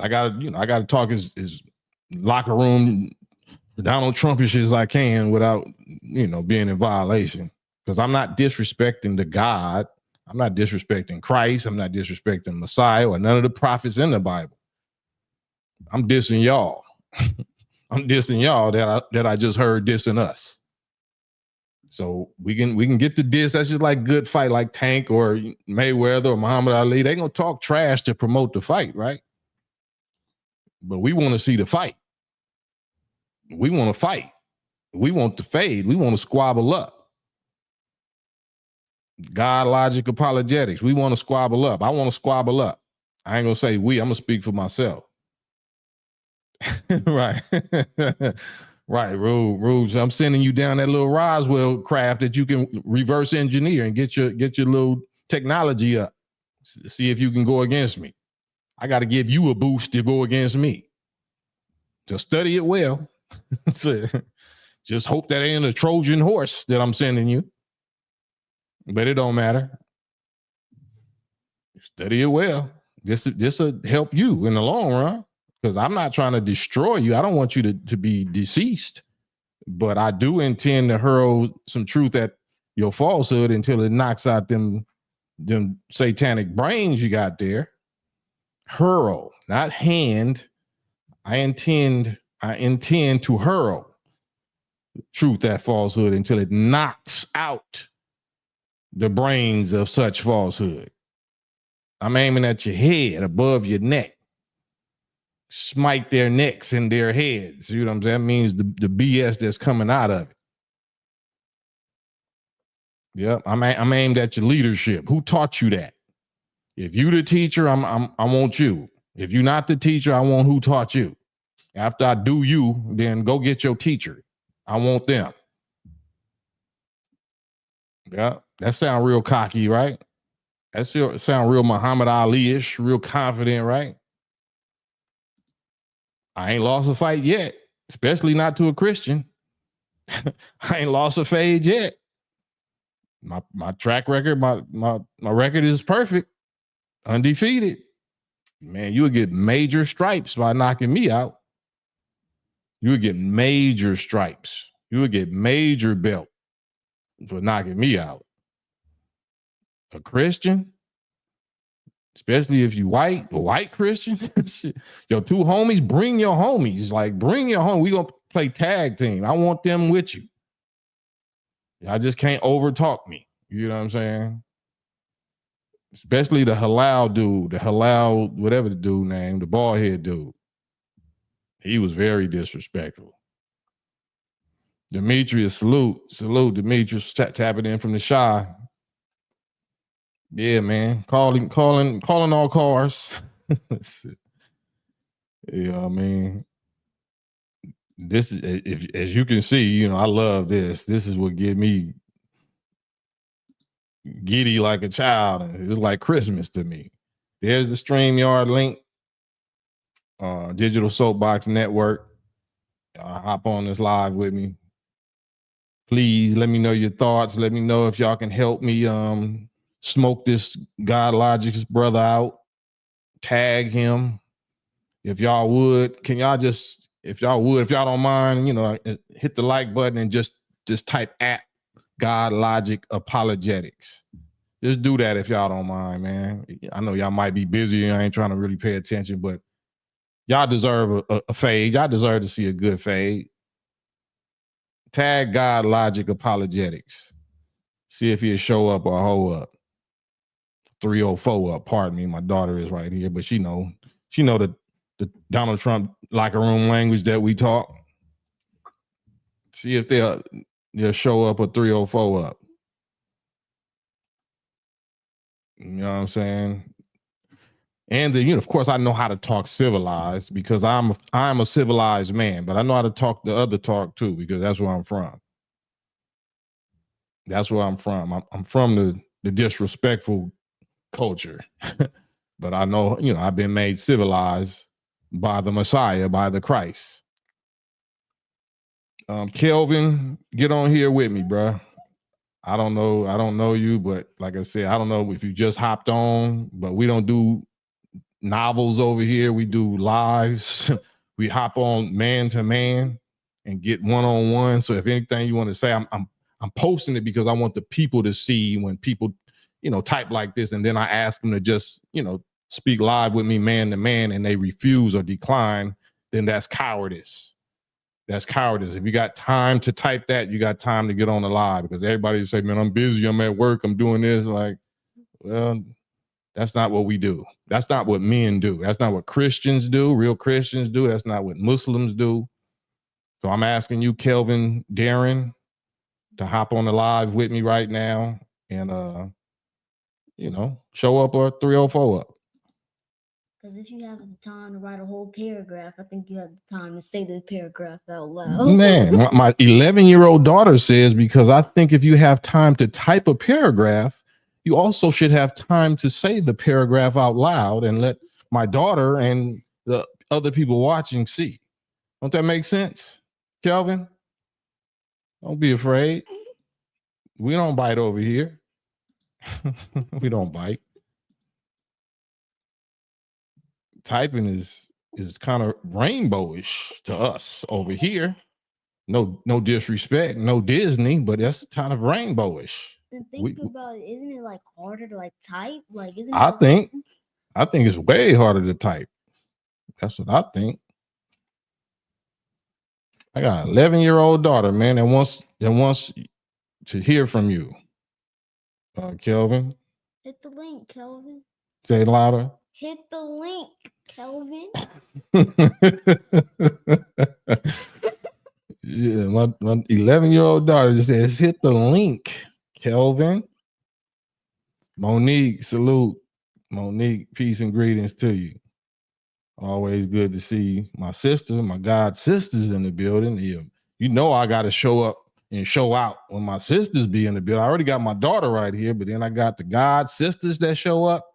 Speaker 1: I gotta talk as locker room Donald Trumpish as I can without, being in violation. Because I'm not disrespecting the God. I'm not disrespecting Christ. I'm not disrespecting Messiah or none of the prophets in the Bible. I'm dissing y'all. I'm dissing y'all that I just heard dissing us. So we can get the diss. That's just like good fight, like Tank or Mayweather or Muhammad Ali. They gonna talk trash to promote the fight, right? But we want to see the fight. We want to fight. We want to fade. We want to squabble up. God logic apologetics. We want to squabble up. I want to squabble up. I ain't gonna say we. I'm gonna speak for myself. Right. Right, Rouge. I'm sending you down that little Roswell craft that you can reverse engineer and get your little technology up. See if you can go against me. I got to give you a boost to go against me. Just study it well. Just hope that ain't a Trojan horse that I'm sending you. But it don't matter. Study it well. This will help you in the long run. Because I'm not trying to destroy you. I don't want you to be deceased. but I do intend to hurl some truth at your falsehood until it knocks out them satanic brains you got there. Hurl, not hand. I intend to hurl truth at falsehood until it knocks out the brains of such falsehood. I'm aiming at your head, above your neck. Smite their necks and their heads. You know what I'm saying? That means the BS that's coming out of it. Yep, I'm aimed at your leadership. Who taught you that? If you the teacher, I want you. If you're not the teacher, I want who taught you. After I do you, then go get your teacher. I want them. Yeah, that sound real cocky, right? That sound real Muhammad Ali-ish, real confident, right? I ain't lost a fight yet, especially not to a Christian. I ain't lost a fade yet. My track record, my record is perfect, undefeated. Man, you would get major stripes by knocking me out. You would get major stripes. You would get major belt for knocking me out. A Christian, especially if you white, a white Christian. Your two homies, bring your homies. Like, bring your home. We gonna play tag team. I want them with you. I just can't overtalk me. You know what I'm saying? Especially the halal dude, the halal, whatever the dude name, the bald head dude. He was very disrespectful. Demetrius, salute. Demetrius tapping in from the Shy. Yeah, man. Calling all cars. Yeah, I mean, this is, if as you can see, you know, I love this. This is what get me giddy like a child. It's like Christmas to me. There's the StreamYard link, Digital Soapbox Network. Hop on this live with me. Please let me know your thoughts. Let me know if y'all can help me smoke this God Logic's brother out. Tag him. If y'all would, can y'all just, if y'all don't mind, you know, hit the like button and just type at God Logic Apologetics. Just do that if y'all don't mind, man. I know y'all might be busy. I ain't trying to really pay attention, but y'all deserve a fade. Y'all deserve to see a good fade. Tag God Logic Apologetics. See if he'll show up or hold up. 304 up. Pardon me, my daughter is right here, but she know the Donald Trump locker room language that we talk. See if they'll show up or 304 up. You know what I'm saying? And then, you know, of course, I know how to talk civilized because I'm a civilized man, but I know how to talk the other talk too because that's where I'm from. That's where I'm from. I'm from the disrespectful culture, but I know, you know, I've been made civilized by the Messiah, by the Christ. Kelvin, get on here with me, bro. I don't know you, but like I said, I don't know if you just hopped on, but we don't do novels over here. We do lives. We hop on man to man and get one-on-one. So if anything you want to say, I'm posting it because I want the people to see when people, you know, type like this, and then I ask them to just, you know, speak live with me man to man, and they refuse or decline, then that's cowardice. That's cowardice. If you got time to type that, you got time to get on the live, because everybody say, man, I'm busy, I'm at work, I'm doing this. Like, well, that's not what we do. That's not what men do. That's not what Christians do. Real Christians do. That's not what Muslims do. So I'm asking you, Kelvin, Darren, to hop on the live with me right now and, you know, show up or 304 up.
Speaker 3: Because if you have the time to write a whole paragraph, I think you have the time to say the paragraph out loud.
Speaker 1: Man, my 11-year-old daughter says, because I think if you have time to type a paragraph, you also should have time to say the paragraph out loud and let my daughter and the other people watching see. Don't that make sense, Kelvin? Don't be afraid. We don't bite over here. We don't bite. Typing is kind of rainbowish to us over here. No disrespect, no Disney, but that's kind of rainbowish.
Speaker 3: And think about it, isn't it like harder to like type? Like, isn't
Speaker 1: I
Speaker 3: it
Speaker 1: think it's way harder to type. That's what I think. I got an 11-year-old daughter, man, that wants to hear from you. Kelvin,
Speaker 3: hit the link, Kelvin?
Speaker 1: say it louder.
Speaker 3: Hit the link, Kelvin.
Speaker 1: Yeah, my 11-year-old daughter just says, hit the link, Kelvin. Monique, salute. Monique, peace and greetings to you. Always good to see you. My sister, my god sisters in the building. You know I got to show up and show out when my sisters be in the building. I already got my daughter right here, but then I got the god sisters that show up.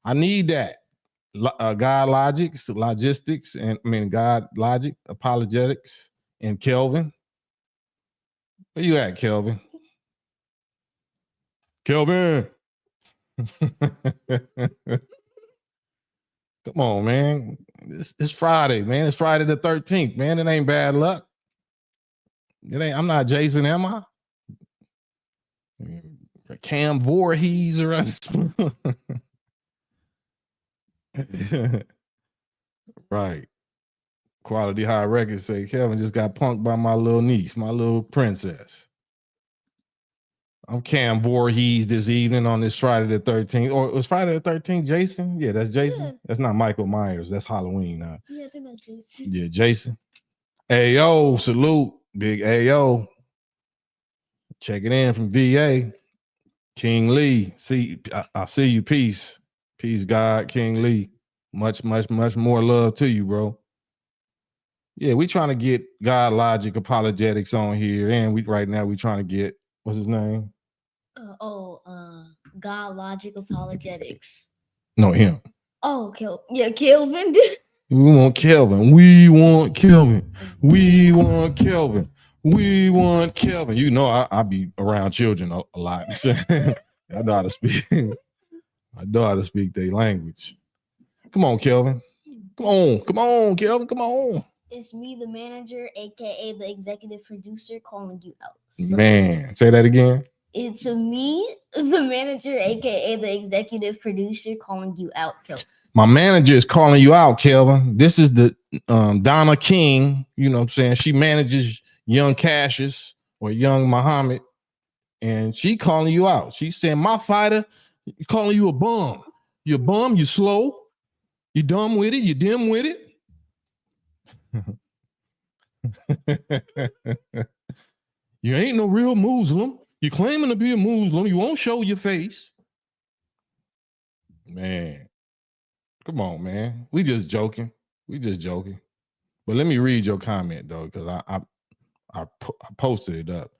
Speaker 1: I need that. God logistics, and God logic, apologetics, and Kelvin. Where you at, Kelvin? Kelvin. Come on, man. It's Friday, man. It's Friday the 13th, man. It ain't bad luck. I'm not Jason, am I? Cam Voorhees around. Right. Quality High Records say Kevin just got punked by my little niece, my little princess. I'm Cam Voorhees this evening on this Friday the 13th. Or it was Friday the 13th, Jason? Yeah, that's Jason. Yeah. That's not Michael Myers. That's Halloween.
Speaker 3: Yeah, I think that's Jason.
Speaker 1: Yeah, Jason. Ayo, salute. Big Ayo. Checking in from VA. King Lee. I see you. Peace. Peace, God. King Lee. Much more love to you, bro. Yeah, we trying to get God Logic Apologetics on here. And we trying to get, what's his name?
Speaker 3: God Logic Apologetics.
Speaker 1: No, him.
Speaker 3: Oh, Kelvin.
Speaker 1: We want Kelvin. We want Kelvin. We want Kelvin. We want Kelvin. You know, I be around children a lot. I know how to speak. I know how to speak their language. Come on, Kelvin. Come on, Kelvin. Come on.
Speaker 3: It's me, the manager, aka the executive producer, calling you out. So
Speaker 1: man, say that again.
Speaker 3: It's me, the manager, aka the executive producer, calling you out, Kelvin.
Speaker 1: My manager is calling you out, Kelvin. This is the Donna King. You know what I'm saying? She manages young Cassius or young Muhammad, and she calling you out. She's saying, my fighter, calling you a bum. You a bum, you slow, you dumb with it, you dim with it. You ain't no real Muslim. You claiming to be a Muslim. You won't show your face. Man. Come on, man. We just joking. But let me read your comment, though, because I posted it up.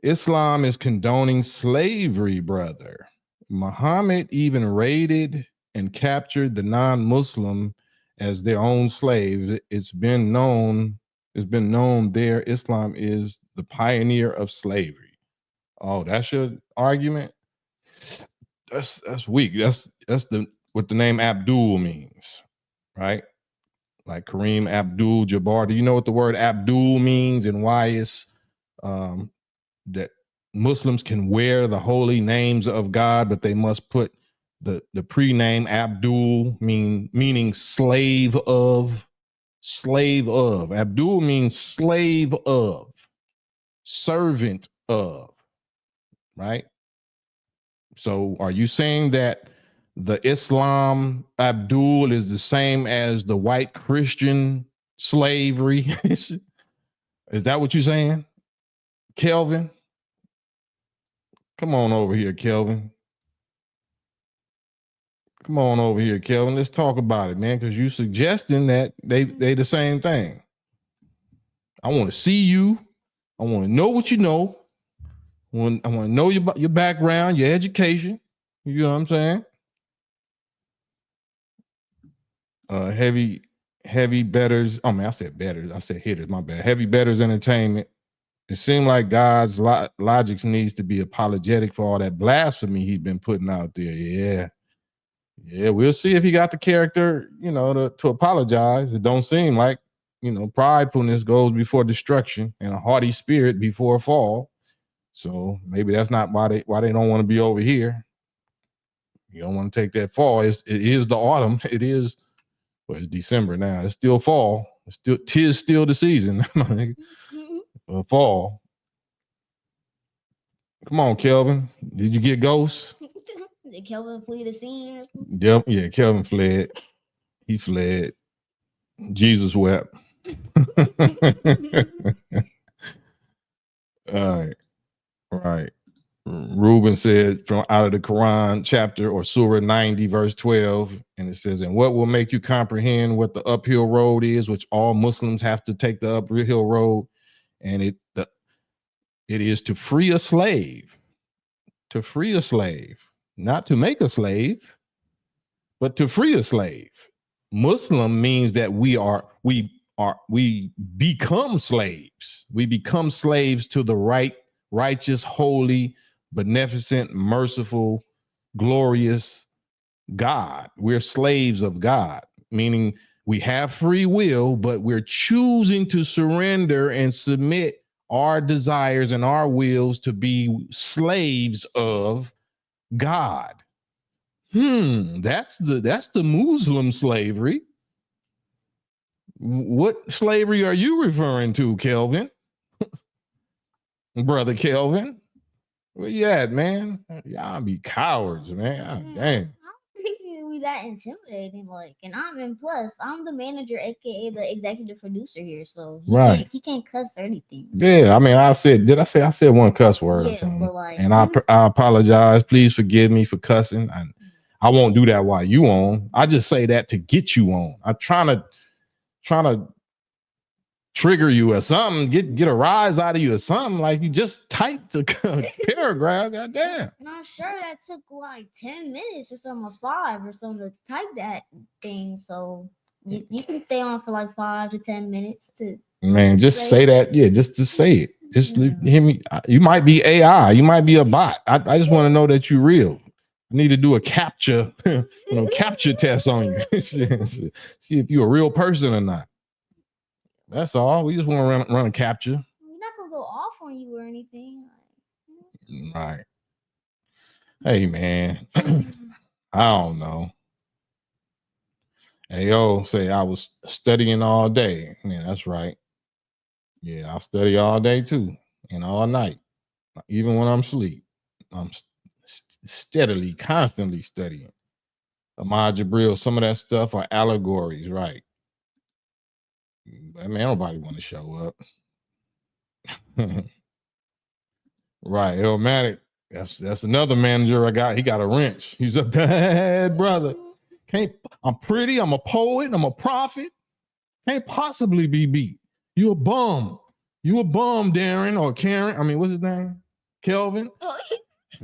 Speaker 1: Islam is condoning slavery, brother. Muhammad even raided and captured the non-Muslim as their own slaves. It's been known there Islam is the pioneer of slavery. Oh, that's your argument? That's weak. That's what the name Abdul means, right? Like Kareem Abdul-Jabbar. Do you know what the word Abdul means and why it's that Muslims can wear the holy names of God, but they must put the pre-name Abdul meaning slave of. Abdul means slave of, servant of, right? So are you saying that the Islam Abdul is the same as the white Christian slavery? Is that what you're saying, Kelvin? Come on over here, Kelvin. Come on over here, Kelvin. Let's talk about it, man, because you're suggesting that they the same thing. I want to see you. I want to know what you know. I want to know your background, your education. You know what I'm saying? Heavy betters. Oh man, I said betters. I said hitters. My bad. Heavy betters entertainment. It seemed like God's logic needs to be apologetic for all that blasphemy he's been putting out there. Yeah. We'll see if he got the character, to apologize. It don't seem like pridefulness goes before destruction, and a haughty spirit before a fall. So maybe that's not why they don't want to be over here. You don't want to take that fall. It is the autumn. It is, well, it's December now. It's still fall. Tis still the season. Fall. Come on, Kelvin. Did you get ghosts?
Speaker 3: Did Kelvin flee the scene or something?
Speaker 1: Yep. Yeah, Kelvin fled. He fled. Jesus wept. All right. Reuben said from out of the Quran chapter or Surah 90 verse 12, and it says, and what will make you comprehend what the uphill road is, which all Muslims have to take the uphill road, and it is to free a slave, not to make a slave, but to free a slave. Muslim means that we become slaves. We become slaves to the righteous, holy, beneficent, merciful, glorious God. We're slaves of God, meaning we have free will, but we're choosing to surrender and submit our desires and our wills to be slaves of God. That's the Muslim slavery. What slavery are you referring to, Kelvin? Brother Kelvin? Where you at, man? Y'all be cowards, man. God damn.
Speaker 3: I don't think we that intimidating. Like, and I'm the manager, aka the executive producer here, so he can't cuss or anything. So.
Speaker 1: Yeah, I mean, I said one cuss word or something, but like, and I apologize. Please forgive me for cussing. I won't do that while you on. I just say that to get you on. I'm trying to trigger you or something, get a rise out of you or something. Like, you just typed a paragraph. Goddamn.
Speaker 3: And I'm sure that took like 10 minutes or something, or 5 or something to type that thing. So you can stay on for like 5 to 10 minutes to.
Speaker 1: Man, just say that. Yeah, just to say it. Just hear me. You might be AI. You might be a bot. I just want to know that you're real. I need to do a capture, capture test on you. See if you're a real person or not. That's all. We just want to run a capture.
Speaker 3: We're not gonna go off on you or anything.
Speaker 1: Right. Hey, man. I don't know. Hey, yo, say I was studying all day. Yeah, that's right. Yeah, I study all day too, and all night, even when I'm asleep. I'm steadily, constantly studying. Ahmad Jabril, some of that stuff are allegories, right? I mean, nobody want to show up. Right, Illmatic. That's another manager I got. He got a wrench. He's a bad brother. I'm pretty. I'm a poet. I'm a prophet. Can't possibly be beat. You a bum. You a bum, Darren or Karen. I mean, what's his name? Kelvin.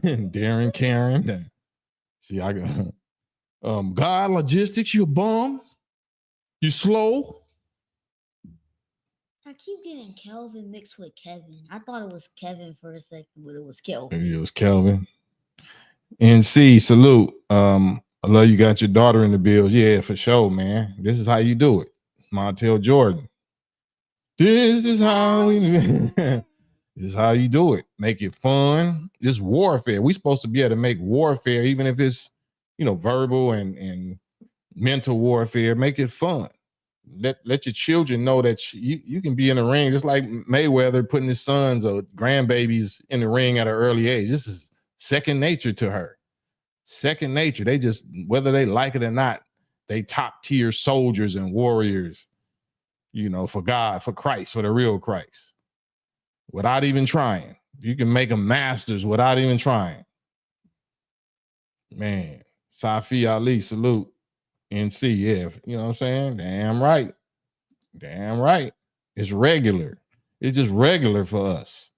Speaker 1: Darren, Karen. See, I got God Logistics. You a bum. You slow.
Speaker 3: I keep getting Kelvin mixed with Kevin. I thought it was Kevin for a second, but it was Kelvin.
Speaker 1: Maybe it was Kelvin. NC, salute. I love you got your daughter in the bills. Yeah, for sure, man. This is how you do it. Montel Jordan. This is how we this is how you do it. Make it fun. This warfare. We're supposed to be able to make warfare, even if it's verbal and mental warfare. Make it fun. Let your children know that you can be in the ring, just like Mayweather putting his sons or grandbabies in the ring at an early age. This is second nature to her. Second nature. They just, whether they like it or not, they top tier soldiers and warriors, for God, for Christ, for the real Christ. Without even trying. You can make them masters without even trying. Man, Safi Ali, salute. NC, yeah, you know what I'm saying? Damn right. Damn right. It's regular. It's just regular for us.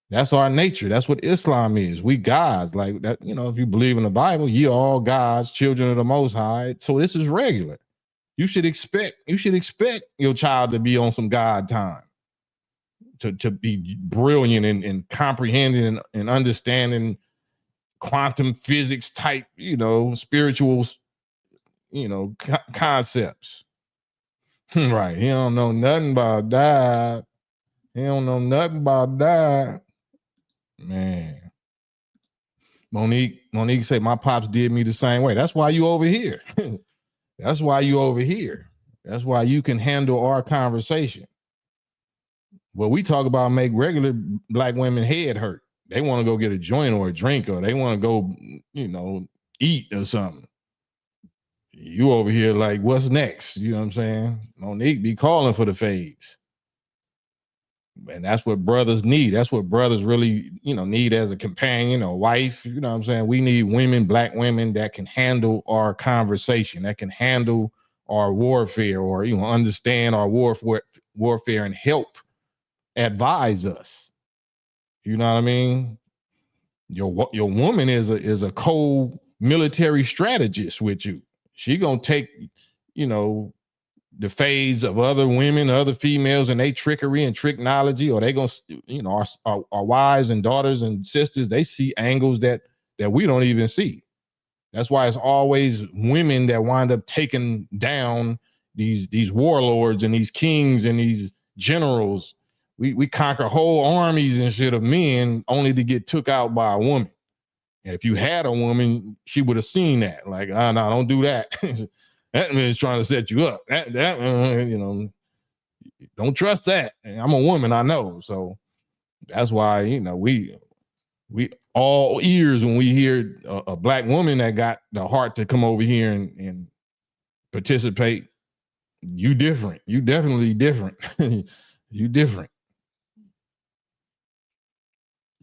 Speaker 1: That's our nature. That's what Islam is. We gods, like that. If you believe in the Bible, ye all gods, children of the Most High. So this is regular. You should expect your child to be on some God time, to be brilliant and comprehending and understanding quantum physics type, spiritual, concepts. Right. He don't know nothing about that. He don't know nothing about that. Man. Monique said, my pops did me the same way. That's why you over here. That's why you over here. That's why you can handle our conversation. What we talk about make regular black women head hurt. They want to go get a joint or a drink, or they want to go, eat or something. You over here like, what's next? You know what I'm saying? Monique be calling for the fades. And that's what brothers need. That's what brothers really, need as a companion or wife. You know what I'm saying? We need women, black women that can handle our conversation, that can handle our warfare, or understand our warfare and help advise us. You know what I mean? Your woman is a cold military strategist with you. She gonna take, the fades of other women, other females, and they trickery and technology, or they gonna, our wives and daughters and sisters, they see angles that we don't even see. That's why it's always women that wind up taking down these warlords and these kings and these generals. We conquer whole armies and shit of men only to get took out by a woman. And if you had a woman, she would have seen that. Like, no, don't do that. That man's trying to set you up. Don't trust that. And I'm a woman, I know. So that's why, we all ears when we hear a black woman that got the heart to come over here and participate. You different. You definitely different. You different.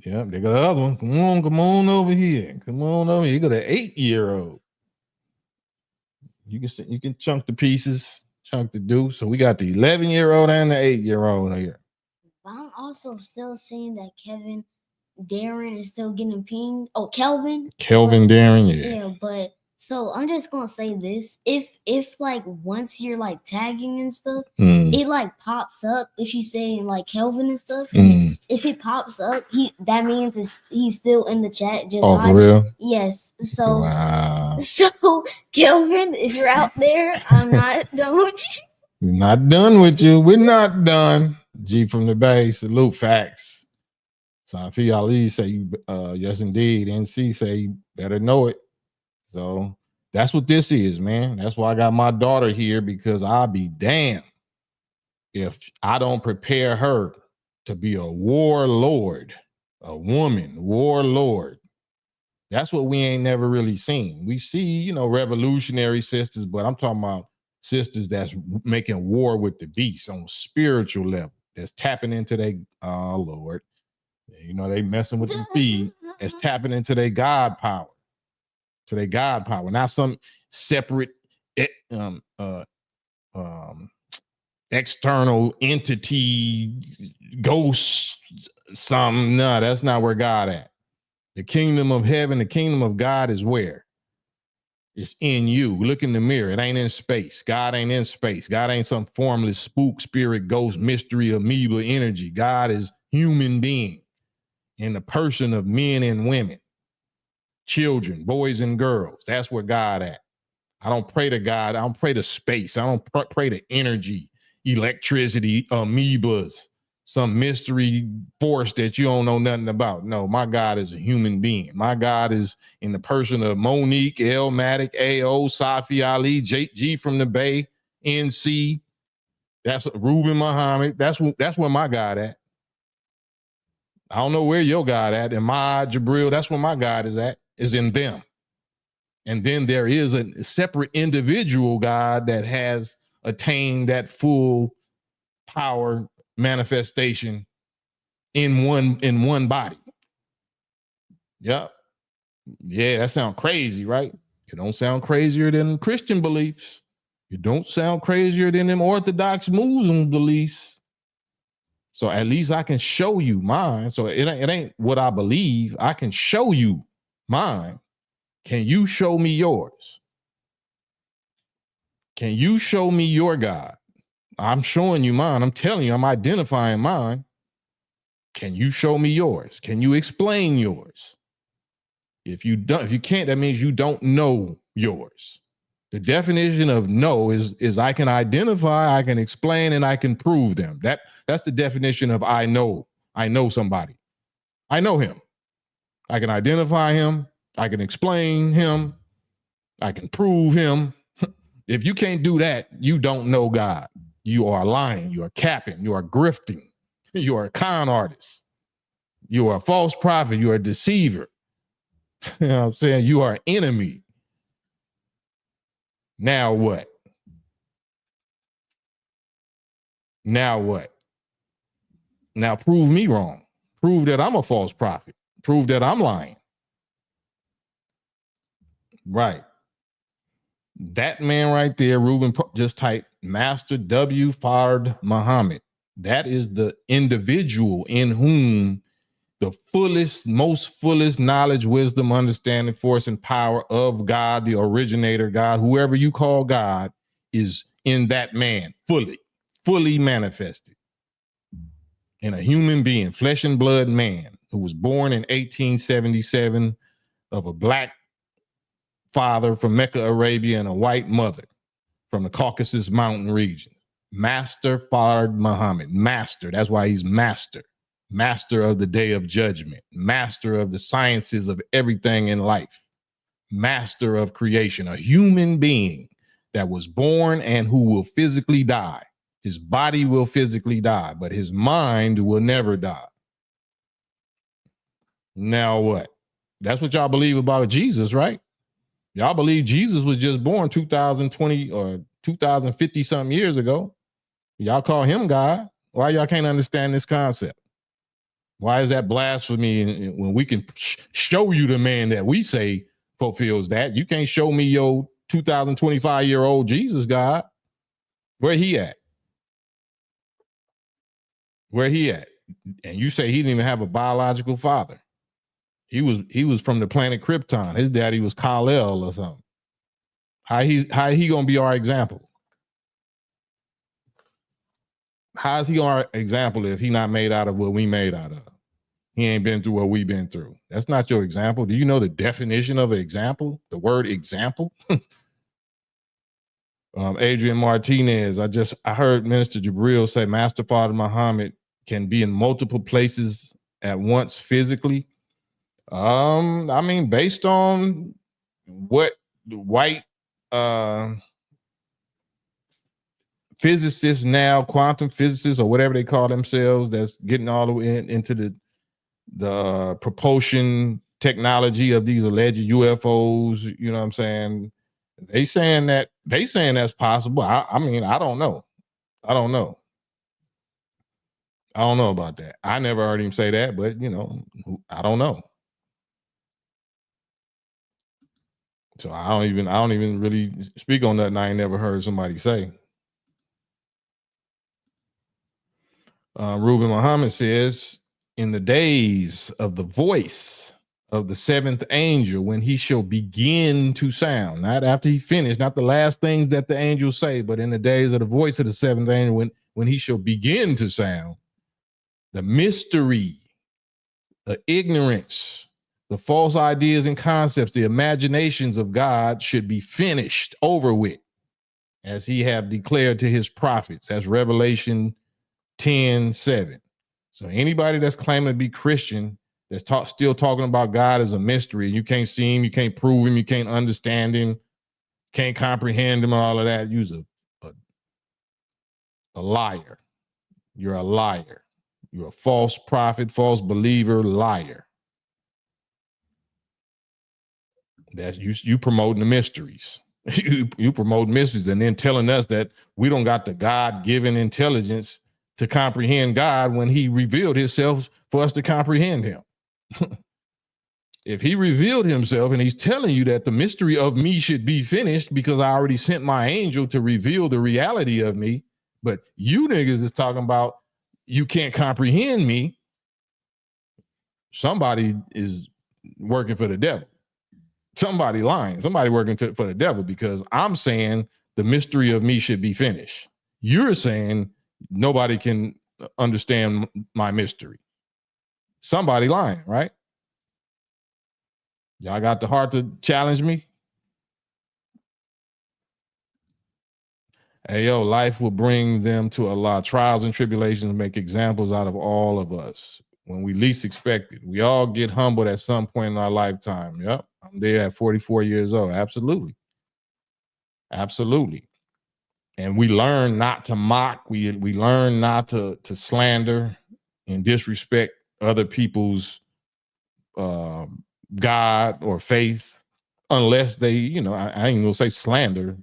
Speaker 1: Yeah, they got another one. Come on over here. Come on over here. You got an 8-year-old. You can chunk the pieces, chunk the deuce. So we got the 11-year-old and the 8-year-old here.
Speaker 3: I'm also still seeing that Darren is still getting pinged. Oh, Kelvin,
Speaker 1: Darren, yeah.
Speaker 3: Yeah, but so I'm just gonna say this: if like once you're like tagging and stuff, it like pops up if you say like Kelvin and stuff. And if it pops up, that means he's still in the chat. Just
Speaker 1: for real?
Speaker 3: Yes. So
Speaker 1: wow.
Speaker 3: So Kelvin, if you're out there, I'm not done with you.
Speaker 1: We're not done with you. We're not done. G from the Bay, salute, facts. Safi Ali say, yes, indeed. NC say, you better know it. So that's what this is, man. That's why I got my daughter here, because I'll be damned if I don't prepare her to be a warlord, a woman warlord. That's what we ain't never really seen. We see, revolutionary sisters, but I'm talking about sisters that's making war with the beast on a spiritual level, that's tapping into their, oh Lord, they messing with the feed, that's tapping into their God power, not some separate external entity, ghost, something. No, that's not where God at. The kingdom of heaven, the kingdom of God is where? It's in you. Look in the mirror. It ain't in space. God ain't in space. God ain't some formless spook, spirit, ghost, mystery, amoeba energy. God is human being in the person of men and women, children, boys and girls. That's where God at. I don't pray to God. I don't pray to space. I don't pray to energy, electricity, amoebas, some mystery force that you don't know nothing about. No, my God is a human being. My God is in the person of Monique, Elmatic, AO, Safi Ali, G from the Bay, NC. That's Reuben Muhammad. That's where my God at. I don't know where your God at. And my Jabril, that's where my God is in them. And then there is a separate individual God that has attained that full power manifestation in one body. Yep. Yeah, that sounds crazy, right? It don't sound crazier than Christian beliefs. It don't sound crazier than them Orthodox Muslim beliefs. So at least I can show you mine. So it ain't what I believe. I can show you mine. Can you show me yours? Can you show me your God? I'm showing you mine. I'm telling you, I'm identifying mine. Can you show me yours? Can you explain yours? If you can't, that means you don't know yours. The definition of know is I can identify, I can explain, and I can prove them. That's the definition of I know. I know somebody. I know him. I can identify him. I can explain him. I can prove him. If you can't do that, you don't know God. You are lying. You are capping. You are grifting. You are a con artist. You are a false prophet. You are a deceiver. You know what I'm saying? You are an enemy. Now what? Now what? Now prove me wrong. Prove that I'm a false prophet. Prove that I'm lying. Right. That man right there, Ruben, just typed Master W. Fard Muhammad. That is the individual in whom the fullest knowledge, wisdom, understanding, force, and power of God, the originator God, whoever you call God, is in that man, fully manifested in a human being, flesh and blood man, who was born in 1877 of a black father from Mecca, Arabia, and a white mother from the Caucasus Mountain region. Master Fard Muhammad. Master. That's why he's master. Master of the day of judgment. Master of the sciences of everything in life. Master of creation. A human being that was born and who will physically die. His body will physically die, but his mind will never die. Now what? That's what y'all believe about Jesus, right? Y'all believe Jesus was just born 2020 or 2050 something years ago. Y'all call him God. Why y'all can't understand this concept? Why is that blasphemy when we can show you the man that we say fulfills that? You can't show me your 2025-year-old Jesus God. Where he at? Where he at? And you say he didn't even have a biological father. He was from the planet Krypton. His daddy was Kal-El or something. How he gonna be our example? How is he our example if he not made out of what we made out of? He ain't been through what we've been through. That's not your example. Do you know the definition of an example? The word example? Adrian Martinez, I heard Minister Jabril say Master Father Muhammad can be in multiple places at once physically. I mean, based on what the white physicists now, quantum physicists or whatever they call themselves, that's getting all the way into the propulsion technology of these alleged UFOs, you know what I'm saying? They saying that's possible. I mean, I don't know. I don't know about that. I never heard him say that, but you know, I don't know. So I don't even really speak on nothing I ain't never heard somebody say. Ruben Muhammad says, in the days of the voice of the seventh angel, when he shall begin to sound, not after he finished, not the last things that the angels say, but in the days of the voice of the seventh angel, when he shall begin to sound, the mystery, the ignorance, the false ideas and concepts, the imaginations of God should be finished, over with, as he have declared to his prophets. That's Revelation 10:7. So anybody that's claiming to be Christian, that's still talking about God as a mystery, you can't see him, you can't prove him, you can't understand him, can't comprehend him, and all of that, you're a liar. You're a liar. You're a false prophet, false believer, liar. That's you promoting the mysteries. you promote mysteries and then telling us that we don't got the God-given intelligence to comprehend God when he revealed himself for us to comprehend him. If he revealed himself and he's telling you that the mystery of me should be finished because I already sent my angel to reveal the reality of me, but you niggas is talking about you can't comprehend me, somebody is working for the devil. Somebody lying. Somebody working for the devil, because I'm saying the mystery of me should be finished. You're saying nobody can understand my mystery. Somebody lying, right? Y'all got the heart to challenge me? Hey, yo, life will bring them to Allah. Trials and tribulations make examples out of all of us when we least expect it. We all get humbled at some point in our lifetime. Yep. I'm there at 44 years old. Absolutely. Absolutely. And we learn not to mock. We learn not to slander and disrespect other people's God or faith, unless they, I ain't gonna say slander,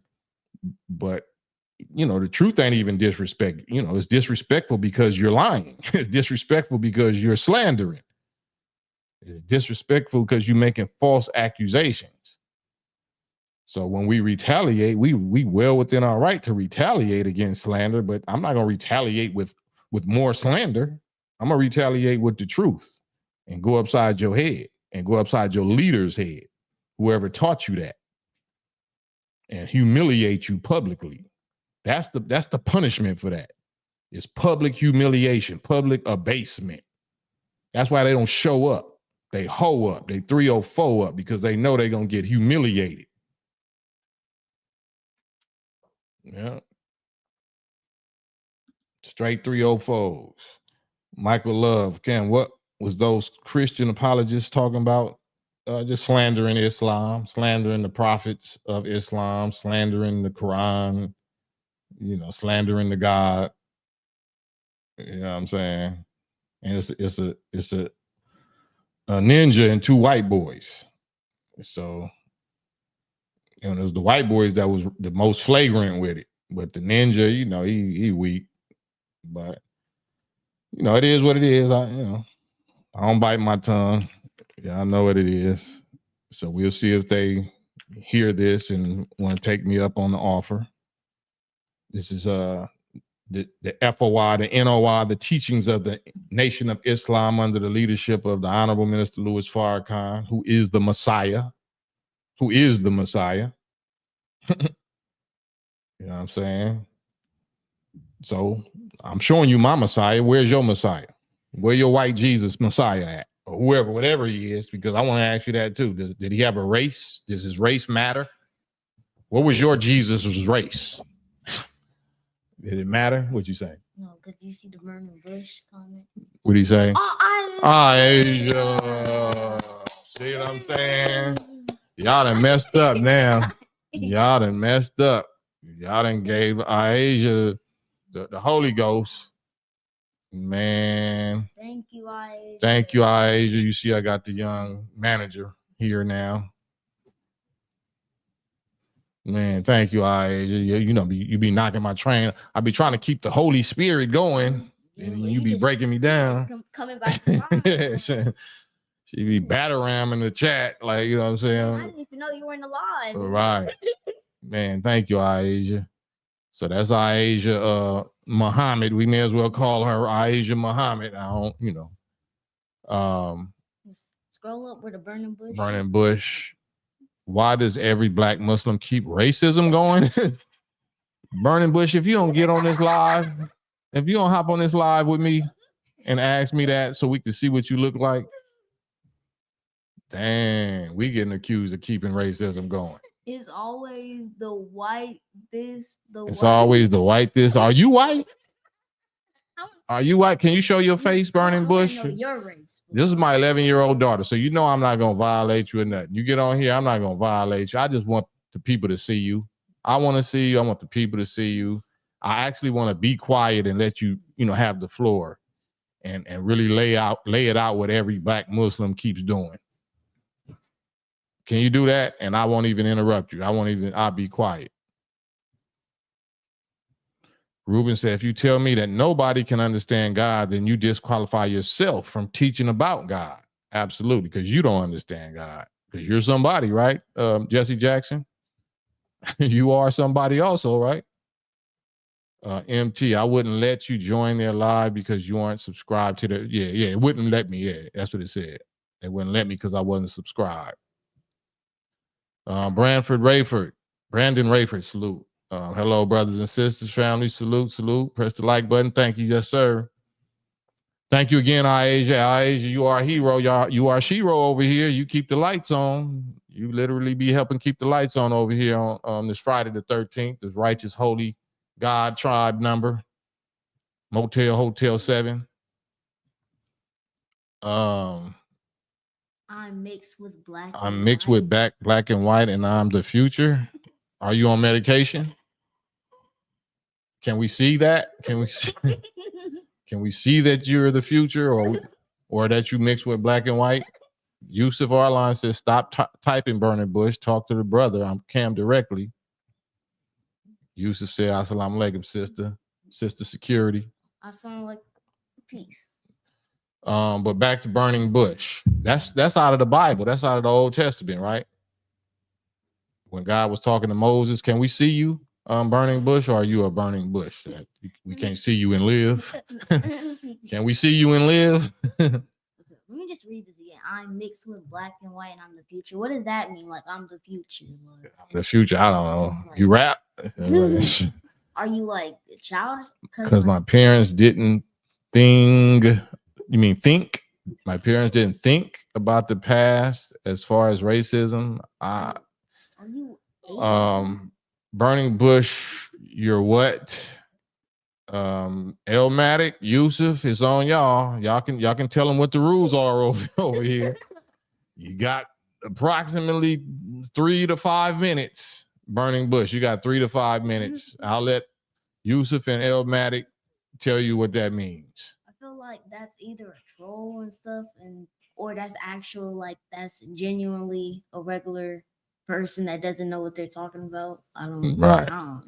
Speaker 1: but the truth ain't even disrespect. It's disrespectful because you're lying. It's disrespectful because you're slandering. It's disrespectful because you're making false accusations. So when we retaliate, we well within our right to retaliate against slander, but I'm not gonna retaliate with more slander. I'm gonna retaliate with the truth and go upside your head and go upside your leader's head, whoever taught you that, and humiliate you publicly. That's the punishment for that. It's public humiliation, public abasement. That's why they don't show up. They hoe up, they 304 up, because they know they're gonna get humiliated. Yeah. Straight 304s. Michael Love, Ken, what was those Christian apologists talking about? Just slandering Islam, slandering the prophets of Islam, slandering the Quran, slandering the God. You know what I'm saying? And it's a ninja and two white boys. So, it was the white boys that was the most flagrant with it. But the ninja, he weak. But it is what it is. I don't bite my tongue. Yeah, I know what it is. So we'll see if they hear this and want to take me up on the offer. This is the FOI, the NOI, the teachings of the Nation of Islam under the leadership of the Honorable Minister Louis Farrakhan, who is the Messiah. You know what I'm saying? So I'm showing you my Messiah. Where's your Messiah? Where your white Jesus Messiah at? Or whoever, whatever he is, because I want to ask you that too. Did he have a race? Does his race matter? What was your Jesus' race? Did it matter? What'd you say?
Speaker 3: No, because you see the Burning Bush comment.
Speaker 1: What'd he say?
Speaker 3: Oh,
Speaker 1: Asia. See what I'm saying? Y'all done messed up now. Y'all done messed up. Y'all done gave Asia the Holy Ghost. Man.
Speaker 3: Thank you, Asia.
Speaker 1: Thank you, Asia. You see, I got the young manager here now. Man, thank you, Asia. You be knocking my train. I be trying to keep the Holy Spirit going, and you be breaking me down.
Speaker 3: Coming back.
Speaker 1: She be battering in the chat, like, you know what I'm saying?
Speaker 3: I didn't even know you weren't alive.
Speaker 1: All right. Man, thank you, Asia. So that's Asia Muhammad. We may as well call her Asia Muhammad. I don't,
Speaker 3: Scroll up where the Burning Bush.
Speaker 1: Burning Bush. Why does every black Muslim keep racism going? Burning Bush, if you don't get on this live, if you don't hop on this live with me and ask me that so we can see what you look like, dang, we getting accused of keeping racism going.
Speaker 3: It's always the white this,
Speaker 1: It's always the white this. Are you white? Are you white? Can you show your face, Burning Bush?
Speaker 3: Your race.
Speaker 1: This is my 11-year-old daughter, so I'm not gonna violate you or nothing. You get on here, I'm not gonna violate you. I just want the people to see you. I want to see you. I want the people to see you. I actually want to be quiet and let you, have the floor, and really lay it out what every black Muslim keeps doing. Can you do that? And I won't even interrupt you. I'll be quiet. Ruben said, if you tell me that nobody can understand God, then you disqualify yourself from teaching about God. Absolutely, because you don't understand God. Because you're somebody, right? Jesse Jackson? You are somebody also, right? MT, I wouldn't let you join their live because you aren't subscribed to the... Yeah, it wouldn't let me. Yeah, that's what it said. It wouldn't let me because I wasn't subscribed. Brandon Rayford, salute. Hello, brothers and sisters, family, salute. Press the like button. Thank you, yes, sir. Thank you again, Asia, you are a hero. You are Shiro over here. You keep the lights on. You literally be helping keep the lights on over here on this Friday the 13th, this righteous, holy God tribe number, Motel Hotel 7.
Speaker 3: I'm mixed with black.
Speaker 1: I'm mixed with black and white, and I'm the future. Are you on medication? Can we see that? Can we see, can we see that you're the future, or that you mix with black and white? Yusuf Arline says, stop typing Burning Bush. Talk to the brother. I'm Cam directly. Yusuf said, assalamu alaikum, sister. Sister security.
Speaker 3: I sound like peace.
Speaker 1: But back to Burning Bush. That's out of the Bible. That's out of the Old Testament, right? When God was talking to Moses, can we see you, burning bush, or are you a burning bush? We can't see you and live. Can we see you and live?
Speaker 3: Let me just read this again. I'm mixed with black and white, and I'm the future. What does that mean? Like, I'm the future. Like,
Speaker 1: the future, I don't know.
Speaker 3: Like,
Speaker 1: you rap?
Speaker 3: Are you like a child?
Speaker 1: Because my parents didn't think. You mean think? My parents didn't think about the past as far as racism.
Speaker 3: Are you
Speaker 1: Burning Bush, you're what? Elmatic, Yusuf, is on y'all. Y'all can tell them what the rules are over here. You got approximately 3 to 5 minutes. Burning Bush, you got 3 to 5 minutes. I'll let Yusuf and Elmatic tell you what that means.
Speaker 3: I feel like that's either a troll and stuff, or that's actual, like, that's genuinely a regular person that doesn't know what they're talking about. I don't know.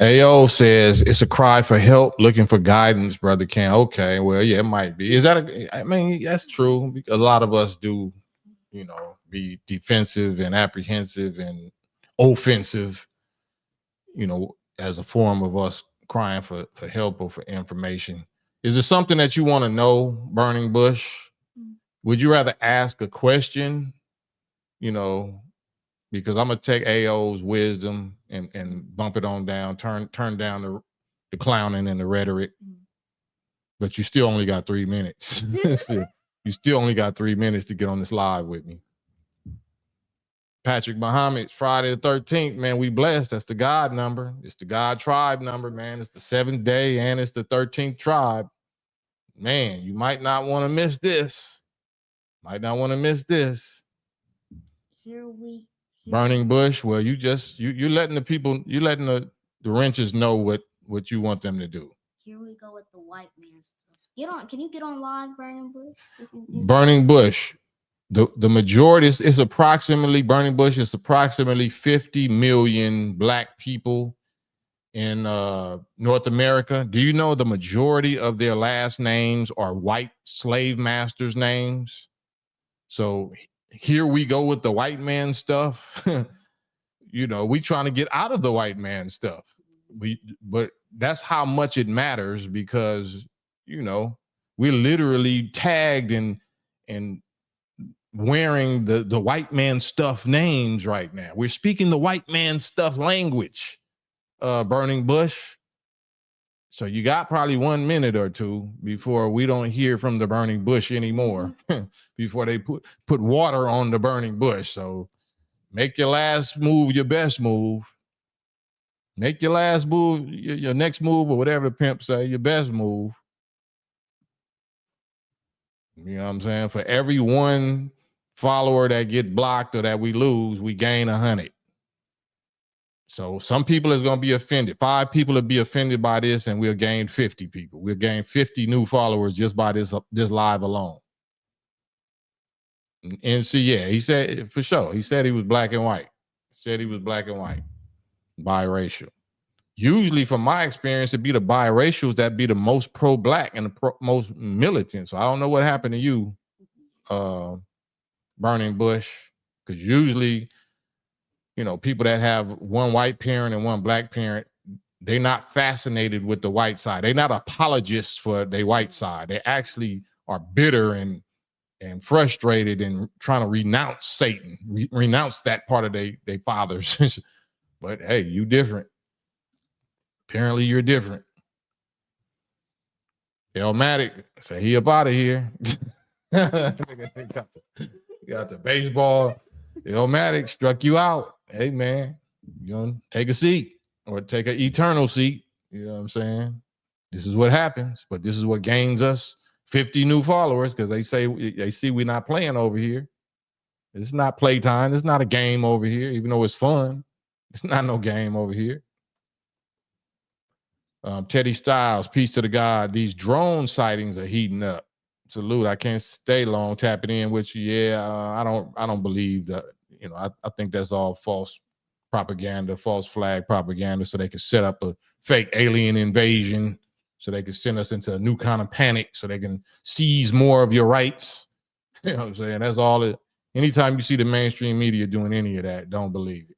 Speaker 1: AO says it's a cry for help, looking for guidance, brother Ken. Okay, well, yeah, it might be. Is that I mean, that's true. A lot of us do, be defensive and apprehensive and offensive, as a form of us crying for help or for information. Is there something that you want to know, Burning Bush? Would you rather ask a question, because I'm gonna take AO's wisdom and bump it on down, turn down the clowning and the rhetoric, but you still only got 3 minutes. You still only got 3 minutes to get on this live with me. Patrick Muhammad, Friday the 13th, man, we blessed. That's the God number. It's the God tribe number, man. It's the 7th day and it's the 13th tribe. Man, you might not want to miss this. Burning Bush. Well, you letting the people, you letting the wrenches know what you want them to do.
Speaker 3: Here we go with the white man stuff. Can you get on live, Burning Bush?
Speaker 1: Burning Bush. The majority is approximately, Burning Bush is approximately 50 million black people in North America. Do you know the majority of their last names are white slave masters' names? So here we go with the white man stuff. We trying to get out of the white man stuff. But that's how much it matters, because we're literally tagged and wearing the white man stuff names right now. We're speaking the white man stuff language, Burning Bush. So you got probably 1 minute or two before we don't hear from the Burning Bush anymore, before they put water on the Burning Bush. So make your last move your best move. Make your last move, your next move, or whatever the pimp say, your best move. You know what I'm saying? For every one follower that get blocked or that we lose, we gain 100. So some people is going to be offended. 5 people will be offended by this, and we'll gain 50 people. We'll gain 50 new followers just by this live alone. And see, yeah, he said, for sure, he said he was black and white. Biracial. Usually, from my experience, it'd be the biracials that be the most pro-black and the most militant. So I don't know what happened to you, Burning Bush, because usually, people that have one white parent and one black parent, they're not fascinated with the white side. They're not apologists for their white side. They actually are bitter and frustrated and trying to renounce Satan, renounce that part of their fathers. But hey, you different. Apparently you're different. Elmatic say he up out of here. Got the baseball. Elmatic struck you out. Hey man, take a seat. or take an eternal seat. You know what I'm saying? This is what happens, but this is what gains us 50 new followers because they see we're not playing over here. It's not playtime. It's not a game over here, even though it's fun. It's not no game over here. Teddy Styles, peace to the God. These drone sightings are heating up. Salute. I can't stay long tapping in with you. Yeah, I don't believe that. You know, I think that's all false propaganda, false flag propaganda, so they can set up a fake alien invasion, so they can send us into a new kind of panic, so they can seize more of your rights. You know what I'm saying? That's all it. Anytime you see the mainstream media doing any of that, don't believe it.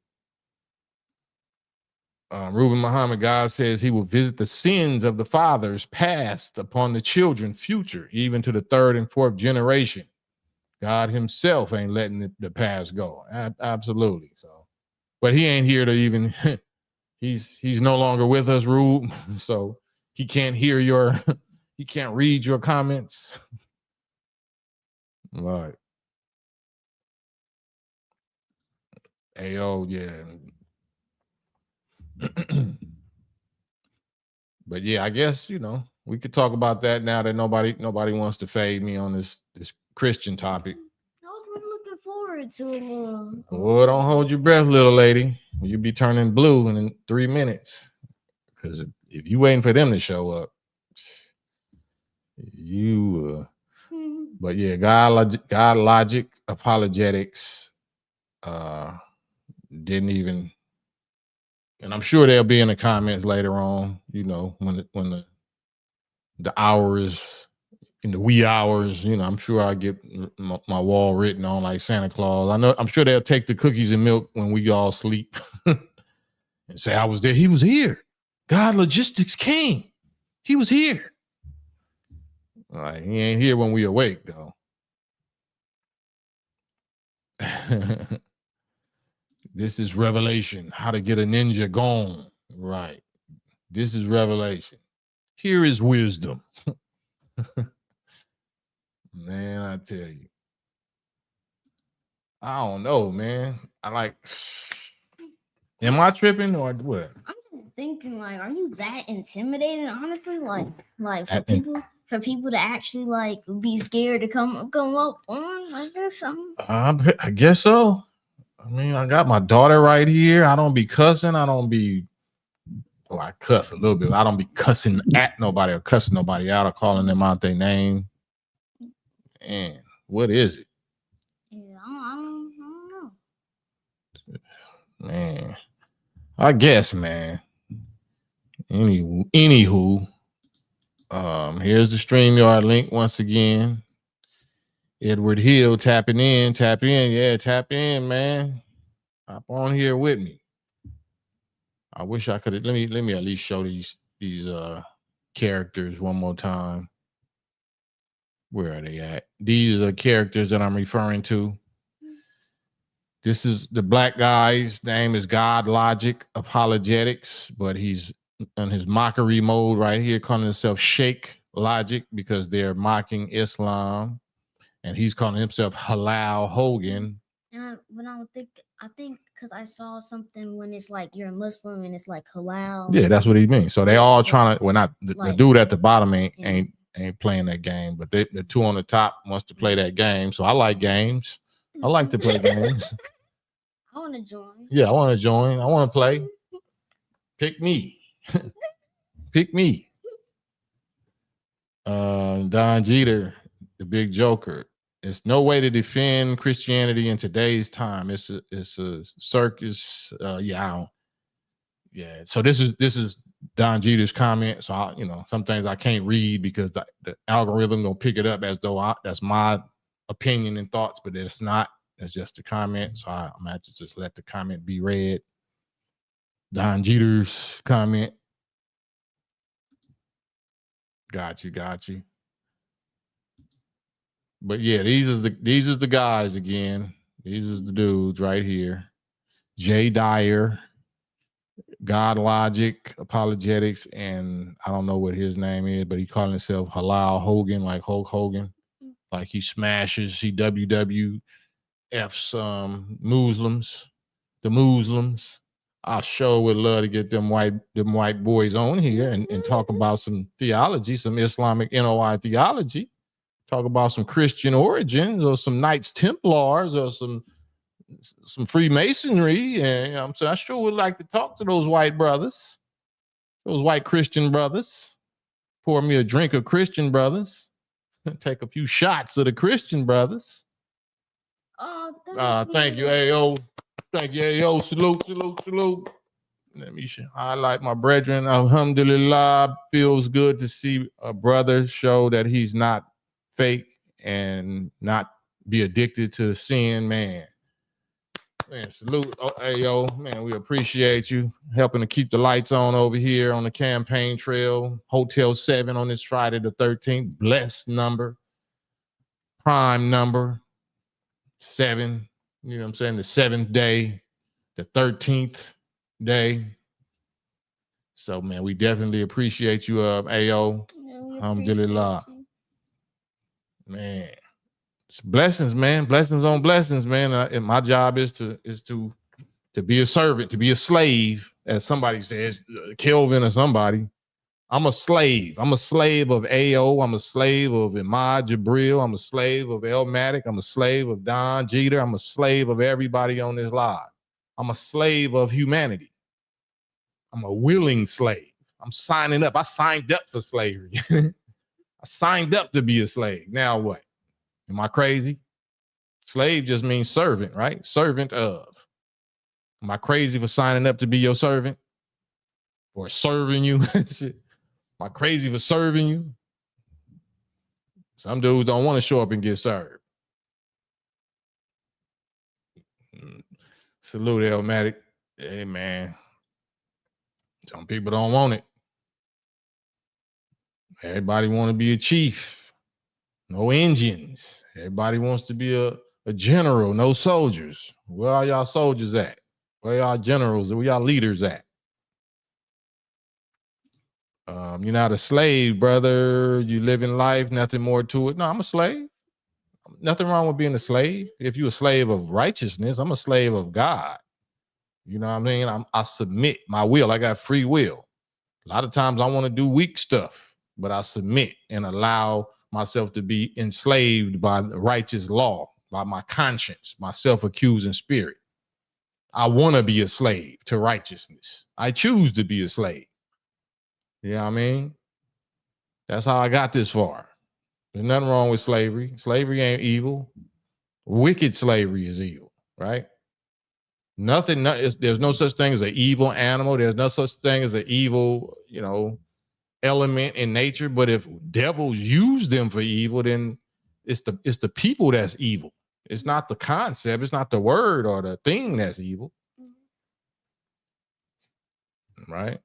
Speaker 1: Reuben Muhammad, God says he will visit the sins of the fathers past upon the children future, even to the third and fourth generation. God himself ain't letting the past go. Absolutely. So, but he ain't here to even, he's no longer with us, Rube. So he can't hear he can't read your comments. Right. Ayo, yeah. But yeah, I guess, we could talk about that now that nobody wants to fade me on this Christian topic.
Speaker 3: I was really looking forward to it.
Speaker 1: Oh, don't hold your breath, little lady. You'll be turning blue in 3 minutes. Because if you waiting for them to show up, but yeah, God logic apologetics didn't even. And I'm sure they'll be in the comments later on, when the hour is in the wee hours, I'm sure I'll get my wall written on like Santa Claus. I'm sure they'll take the cookies and milk when we all sleep and say, I was there. He was here. God logistics came. He was here. All right, he ain't here when we awake, though. This is revelation. How to get a ninja gone. Right. This is revelation. Here is wisdom. Man, I tell you. I don't know, man. Am I tripping or what?
Speaker 3: I'm just thinking, like, are you that intimidating? Honestly, like for people to actually like be scared to come up on, I guess
Speaker 1: I guess so. I mean, I got my daughter right here. I don't be cussing. I cuss a little bit. I don't be cussing at nobody or cussing nobody out or calling them out their name. Man, what is it?
Speaker 3: Yeah, I don't know.
Speaker 1: Man, I guess, man. Anywho, here's the StreamYard link once again. Edward Hill tapping in. Yeah, tap in, man. Hop on here with me. I wish I could. Let me at least show these characters one more time. Where are they at? These are characters that I'm referring to. This is the black guy's name is God Logic Apologetics, but he's in his mockery mode right here, calling himself Sheikh Logic because they're mocking Islam, and he's calling himself Halal Hogan.
Speaker 3: And I think because I saw something when it's like you're a Muslim and it's like halal.
Speaker 1: Yeah, that's what he means. So they all trying to. Well, not the dude at the bottom ain't playing that game, but the two on the top wants to play that game. So I like games. I like to play games.
Speaker 3: I want to join.
Speaker 1: Yeah, I want to join. I want to play. Pick me. Pick me. Don Jeter, the big joker. It's no way to defend Christianity in today's time. It's a circus. So this is Don Jeter's comment. So some things I can't read because the algorithm gonna pick it up as though that's my opinion and thoughts, but it's not. It's just a comment. So I'm gonna have to just let the comment be read. Don Jeter's comment. Got you. But yeah, these are the guys again. These are the dudes right here. Jay Dyer, God Logic, Apologetics, and I don't know what his name is, but he calling himself Halal Hogan, like Hulk Hogan. Like he smashes, he WWFs the Muslims. I sure would love to get them white boys on here and talk about some theology, some Islamic NOI theology, talk about some Christian origins or some Knights Templars or some Freemasonry. And you know what I'm saying, I sure would like to talk to those white brothers, those white Christian brothers. Pour me a drink of Christian brothers. Take a few shots of the Christian brothers. Thank you, AO. Thank you, AO. Salute, salute, salute. Let me highlight my brethren. Alhamdulillah. Feels good to see a brother show that he's not fake and not be addicted to sin, man. Man, salute, AO. Man, we appreciate you helping to keep the lights on over here on the campaign trail. Hotel 7 on this Friday the 13th. Blessed number. Prime number. 7. You know what I'm saying? The 7th day. The 13th day. So, man, we definitely appreciate you, AO. Alhamdulillah. Man. It's blessings, man. Blessings on blessings, man. And my job is to be a servant, to be a slave, as somebody says, Kelvin or somebody. I'm a slave. I'm a slave of AO. I'm a slave of Imad Jabril. I'm a slave of Elmatic. I'm a slave of Don Jeter. I'm a slave of everybody on this live. I'm a slave of humanity. I'm a willing slave. I'm signing up. I signed up for slavery. I signed up to be a slave. Now what? Am I crazy? Slave just means servant, right? Servant of. Am I crazy for signing up to be your servant? Or serving you? Am I crazy for serving you? Some dudes don't want to show up and get served. Salute, Elmatic. Hey, man. Some people don't want it. Everybody want to be a chief. No engines. Everybody wants to be a general. No soldiers. Where are y'all soldiers at? Where y'all generals? Where y'all leaders at? You're not a slave, brother. You living life, nothing more to it. No, I'm a slave. Nothing wrong with being a slave. If you're a slave of righteousness, I'm a slave of God. You know what I mean? I submit my will. I got free will. A lot of times I want to do weak stuff, but I submit and allow myself to be enslaved by the righteous law, by my conscience, my self-accusing spirit. I want to be a slave to righteousness. I choose to be a slave. You know what I mean? That's how I got this far. There's nothing wrong with slavery. Slavery ain't evil. Wicked slavery is evil, right? There's no such thing as an evil animal. There's no such thing as an evil, element in nature. But if devils use them for evil, then it's the people that's evil. It's not the concept. It's not the word or the thing that's evil. Right?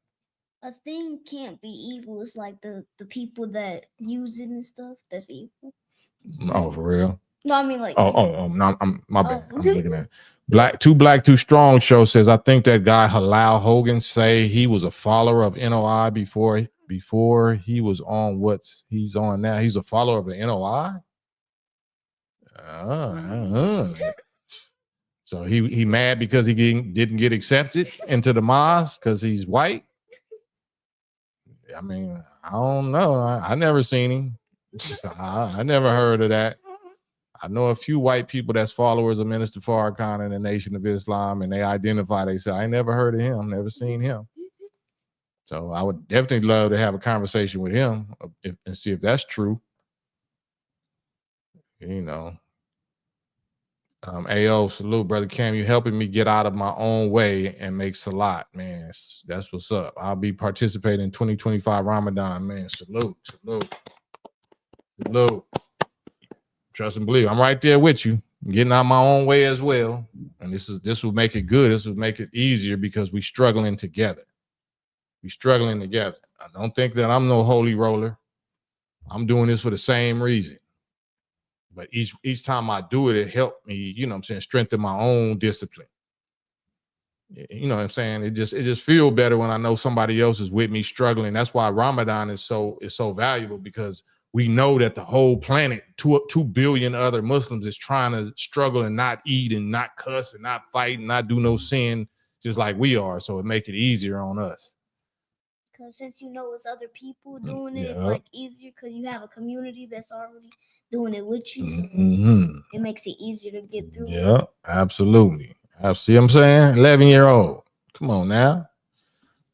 Speaker 3: A thing can't be evil. It's like the people that use it and stuff. That's evil.
Speaker 1: Oh, for real?
Speaker 3: No, I mean like.
Speaker 1: No, my bad. I'm looking at Black Too Strong show says, I think that guy Halal Hogan say he was a follower of NOI before he was on what he's on now. He's a follower of the NOI. So he mad because he didn't get accepted into the mosque because he's white. I mean, I don't know. I never seen him. I never heard of that. I know a few white people that's followers of Minister Farrakhan and the Nation of Islam, and they say, I never heard of him, never seen him. So I would definitely love to have a conversation with him and see if that's true. AO, salute, Brother Cam. You helping me get out of my own way and make salat, man. That's what's up. I'll be participating in 2025 Ramadan, man. Salute. Trust and believe. I'm right there with you. I'm getting out of my own way as well. And this will make it good. This will make it easier because we're struggling together. I don't think that I'm no holy roller. I'm doing this for the same reason. But each time I do it, it helped me, strengthen my own discipline. You know what I'm saying? It just feels better when I know somebody else is with me struggling. That's why Ramadan is so valuable, because we know that the whole planet, 2 billion other Muslims, is trying to struggle and not eat and not cuss and not fight and not do no sin, just like we are. So it make it easier on us.
Speaker 3: Because since you know it's other people doing it, it's
Speaker 1: Yeah.
Speaker 3: like easier because you have a community that's already doing it with you. So it makes it easier to get through.
Speaker 1: Yeah, absolutely. I see what I'm saying? 11-year-old. Come on now.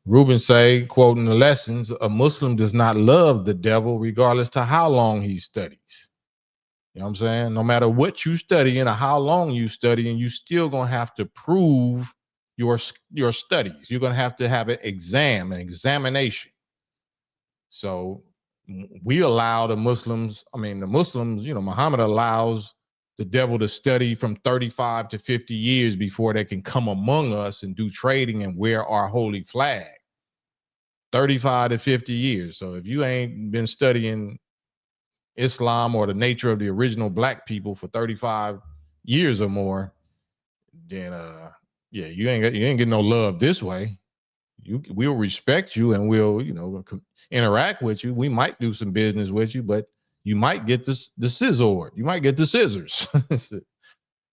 Speaker 1: Reuben say, quoting the lessons, a Muslim does not love the devil regardless to how long he studies. You know what I'm saying? No matter what you study and how long you study, and you still gonna have to prove your studies. You're gonna have to have an examination. So we allow the Muslims, Muhammad allows the devil to study from 35 to 50 years before they can come among us and do trading and wear our holy flag. 35 to 50 years. So if you ain't been studying Islam or the nature of the original black people for 35 years or more, then you ain't getting no love this way. We'll respect you and we'll interact with you. We might do some business with you, but you might get the scissor. You might get the scissors,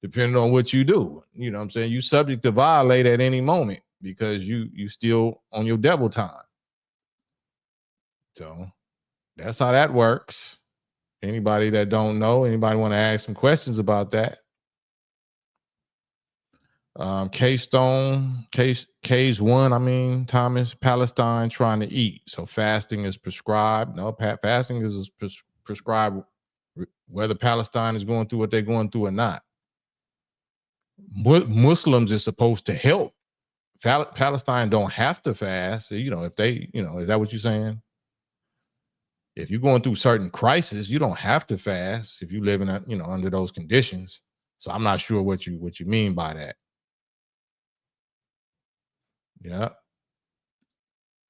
Speaker 1: depending on what you do. You know what I'm saying? You subject to violate at any moment because you still on your devil time. So that's how that works. Anybody that don't know, anybody want to ask some questions about that? Case one, Thomas, Palestine trying to eat. So fasting is prescribed. No, fasting is prescribed whether Palestine is going through what they're going through or not. Muslims is supposed to help. Palestine don't have to fast. If they, is that what you're saying? If you're going through certain crises, you don't have to fast if you live in under those conditions. So I'm not sure what you mean by that. Yeah.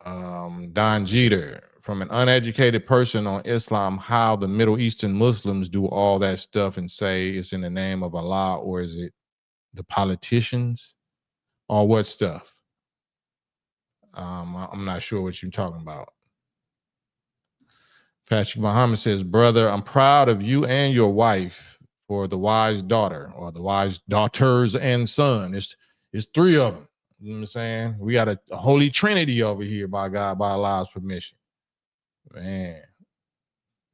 Speaker 1: Don Jeter, from an uneducated person on Islam, how the Middle Eastern Muslims do all that stuff and say it's in the name of Allah, or is it the politicians, or what stuff? I'm not sure what you're talking about. Patrick Muhammad says, brother, I'm proud of you and your wife for the wise daughter, or the wise daughters and son. It's three of them. You know what I'm saying? We got a holy trinity over here by God, by Allah's permission. Man,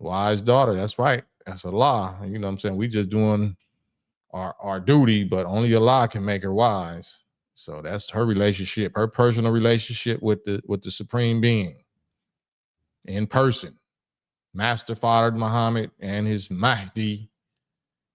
Speaker 1: wise daughter, that's right. That's Allah. You know what I'm saying? We just doing our duty, but only Allah can make her wise. So that's her relationship, her personal relationship with the Supreme Being in person. Master Father Muhammad and his Mahdi,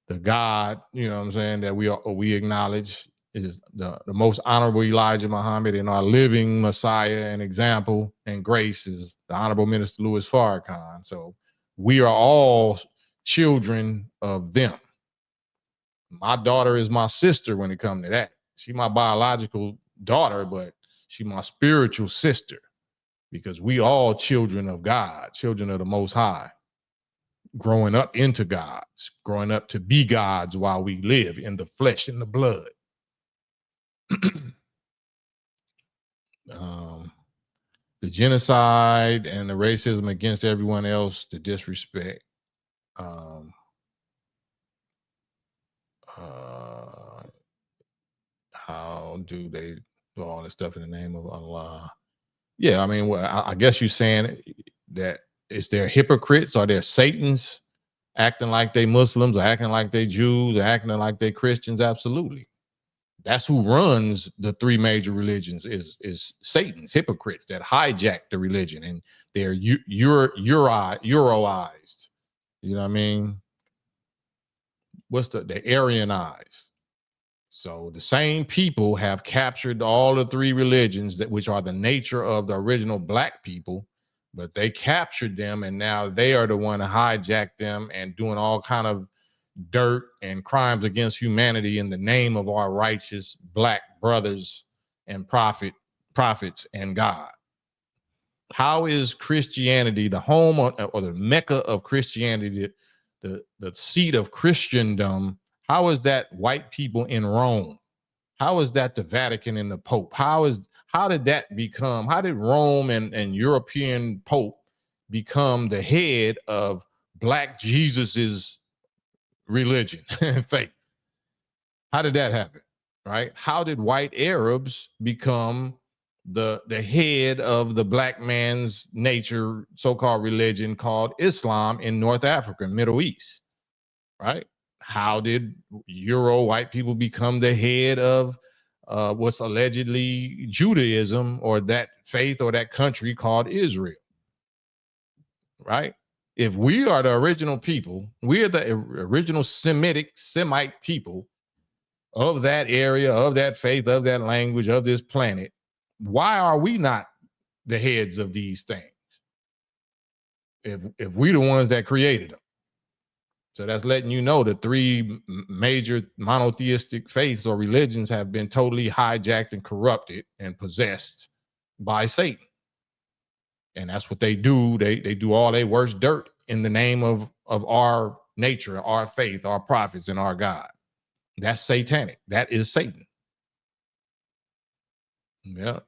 Speaker 1: the God, you know what I'm saying, that we acknowledge is the most honorable Elijah Muhammad, and our living Messiah and example and grace is the Honorable Minister Louis Farrakhan. So we are all children of them. My daughter is my sister when it comes to that. She's my biological daughter, but she's my spiritual sister, because we all children of God, children of the Most High, growing up into gods, growing up to be gods while we live in the flesh and the blood. The genocide and the racism against everyone else, the disrespect. How do they do all this stuff in the name of Allah? Yeah, I guess you're saying that is there hypocrites? Are there Satans acting like they Muslims, or acting like they Jews, or acting like they Christians? Absolutely. That's who runs the three major religions is Satan's hypocrites that hijack the religion, and they're Euroized. You know what I mean? What's the Aryanized? So the same people have captured all the three religions which are the nature of the original black people, but they captured them, and now they are the one to hijack them and doing all kind of dirt and crimes against humanity in the name of our righteous black brothers and prophets and God. How is Christianity, the home or the Mecca of Christianity, the seat of Christendom? How is that white people in Rome? How is that the Vatican and the Pope? How did Rome and European Pope become the head of black Jesus's religion and faith? How did that happen? right? How did white Arabs become the head of the black man's nature, so-called religion called Islam in North Africa, Middle East, right? How did Euro white people become the head of what's allegedly Judaism, or that faith or that country called Israel, right? If we are the original people, we are the original Semite people of that area, of that faith, of that language, of this planet, why are we not the heads of these things? If we the ones that created them. So that's letting you know the three major monotheistic faiths or religions have been totally hijacked and corrupted and possessed by Satan. And that's what they do. They do all their worst dirt in the name of our nature, our faith, our prophets, and our God. That's satanic. That is Satan. Yeah.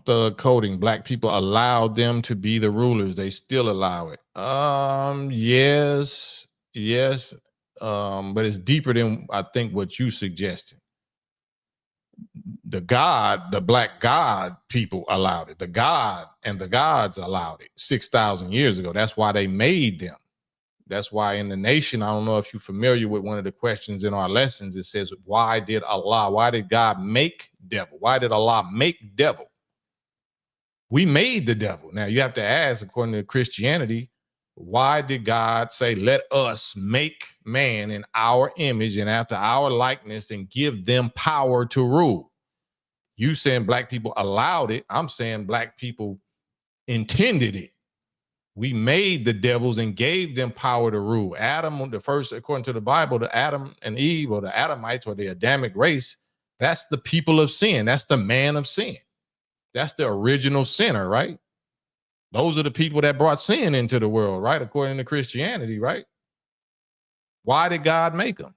Speaker 1: Thug coding. Black people allowed them to be the rulers. They still allow it. Yes. But it's deeper than I think what you suggested. The black God people allowed it. The God and the gods allowed it 6,000 years ago. That's why they made them. That's why in the nation, I don't know if you're familiar with one of the questions in our lessons. It says, why did God make devil? Why did Allah make devil? We made the devil. Now you have to ask, according to Christianity, why did God say, let us make man in our image and after our likeness and give them power to rule? You saying black people allowed it. I'm saying black people intended it. We made the devils and gave them power to rule. Adam, the first, according to the Bible, the Adam and Eve, or the Adamites, or the Adamic race, that's the people of sin. That's the man of sin. That's the original sinner, right? Those are the people that brought sin into the world, right? According to Christianity, right? Why did God make them?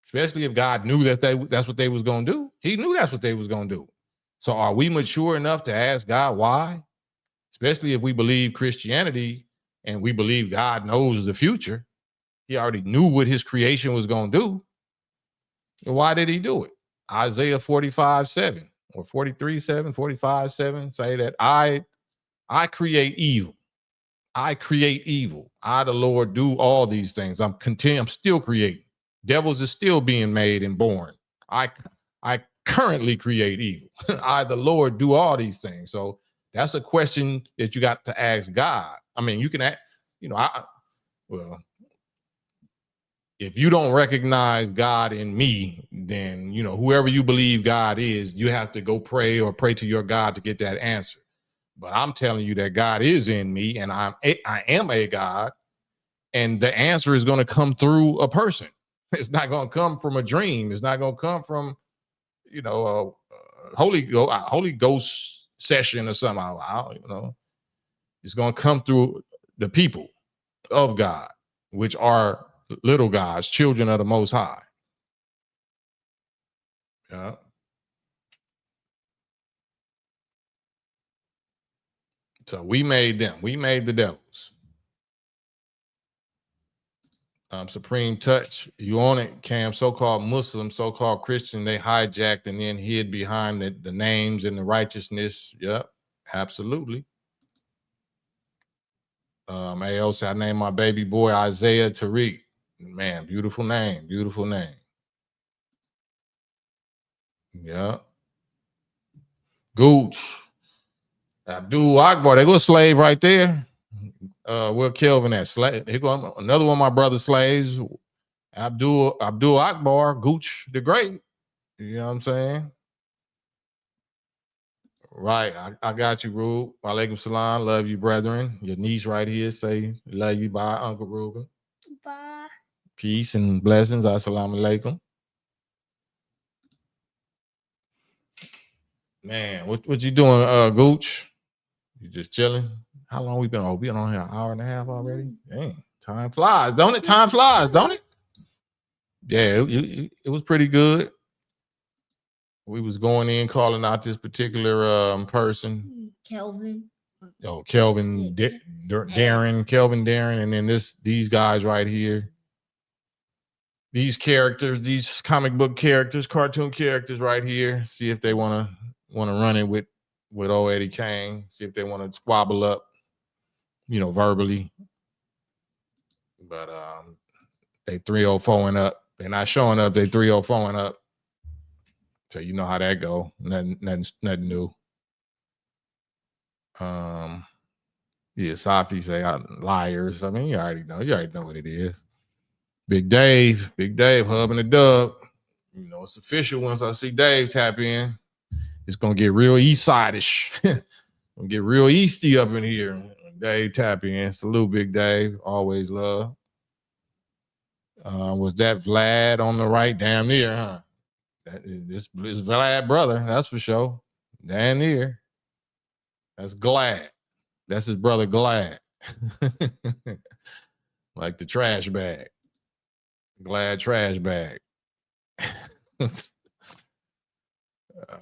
Speaker 1: Especially if God knew that that's what they was going to do. He knew that's what they was going to do. So are we mature enough to ask God why? Especially if we believe Christianity and we believe God knows the future. He already knew what his creation was going to do. Why did he do it? Isaiah 45:7 or 43:7, 45:7 say that I create evil. I create evil. I, the Lord, do all these things. I'm still creating. Devils is still being made and born. I currently create evil. I, the Lord, do all these things. So that's a question that you got to ask God. I mean, you can ask, if you don't recognize God in me, then, whoever you believe God is, you have to go pray or pray to your God to get that answer. But I'm telling you that God is in me and I am a God, and the answer is going to come through a person. It's not going to come from a dream. It's not going to come from, a Holy Ghost session or something. It's going to come through the people of God, which are little gods, children of the Most High. Yeah. So we made them. We made the devils. Supreme Touch, you on it, Cam? So-called Muslim, so-called Christian, they hijacked and then hid behind the names and the righteousness. Yep, absolutely. AO, I named my baby boy Isaiah Tariq. Man, beautiful name, beautiful name. Yeah. Gooch. Abdul Akbar, they go slave right there. Where Kelvin at? Slave. Here go another one of my brother's slaves. Abdul Akbar, Gooch the Great. You know what I'm saying? Right. I got you, Rube. Walaikum salam. Love you, brethren. Your niece right here say love you. Bye, Uncle Ruben.
Speaker 3: Bye.
Speaker 1: Peace and blessings. Assalamu alaikum. Man, what you doing, Gooch? You just chilling? How long we been on? We been on here an hour and a half already? Dang, time flies, don't it? Time flies, don't it? Yeah, it was pretty good. We was going in, calling out this particular person.
Speaker 3: Kelvin.
Speaker 1: Kelvin, Darren, Kelvin, Darren, and then these guys right here. These characters, these comic book characters, cartoon characters right here. See if they want to run it with old Eddie Kane. See if they want to squabble up, verbally. But they 304 and up. They're not showing up. They 304 and up. So you know how that go. Nothing new. Yeah, Safi say liars. I mean, you already know what it is. Big Dave, Hub and the Dub. It's official. Once I see Dave tap in, it's gonna get real east side-ish. Gonna get real easty up in here. Dave tap in. Salute, Big Dave. Always love. Was that Vlad on the right? Damn near, huh? This is Vlad brother, that's for sure. Damn near. That's Glad. That's his brother Glad. Like the trash bag. Glad trash bag.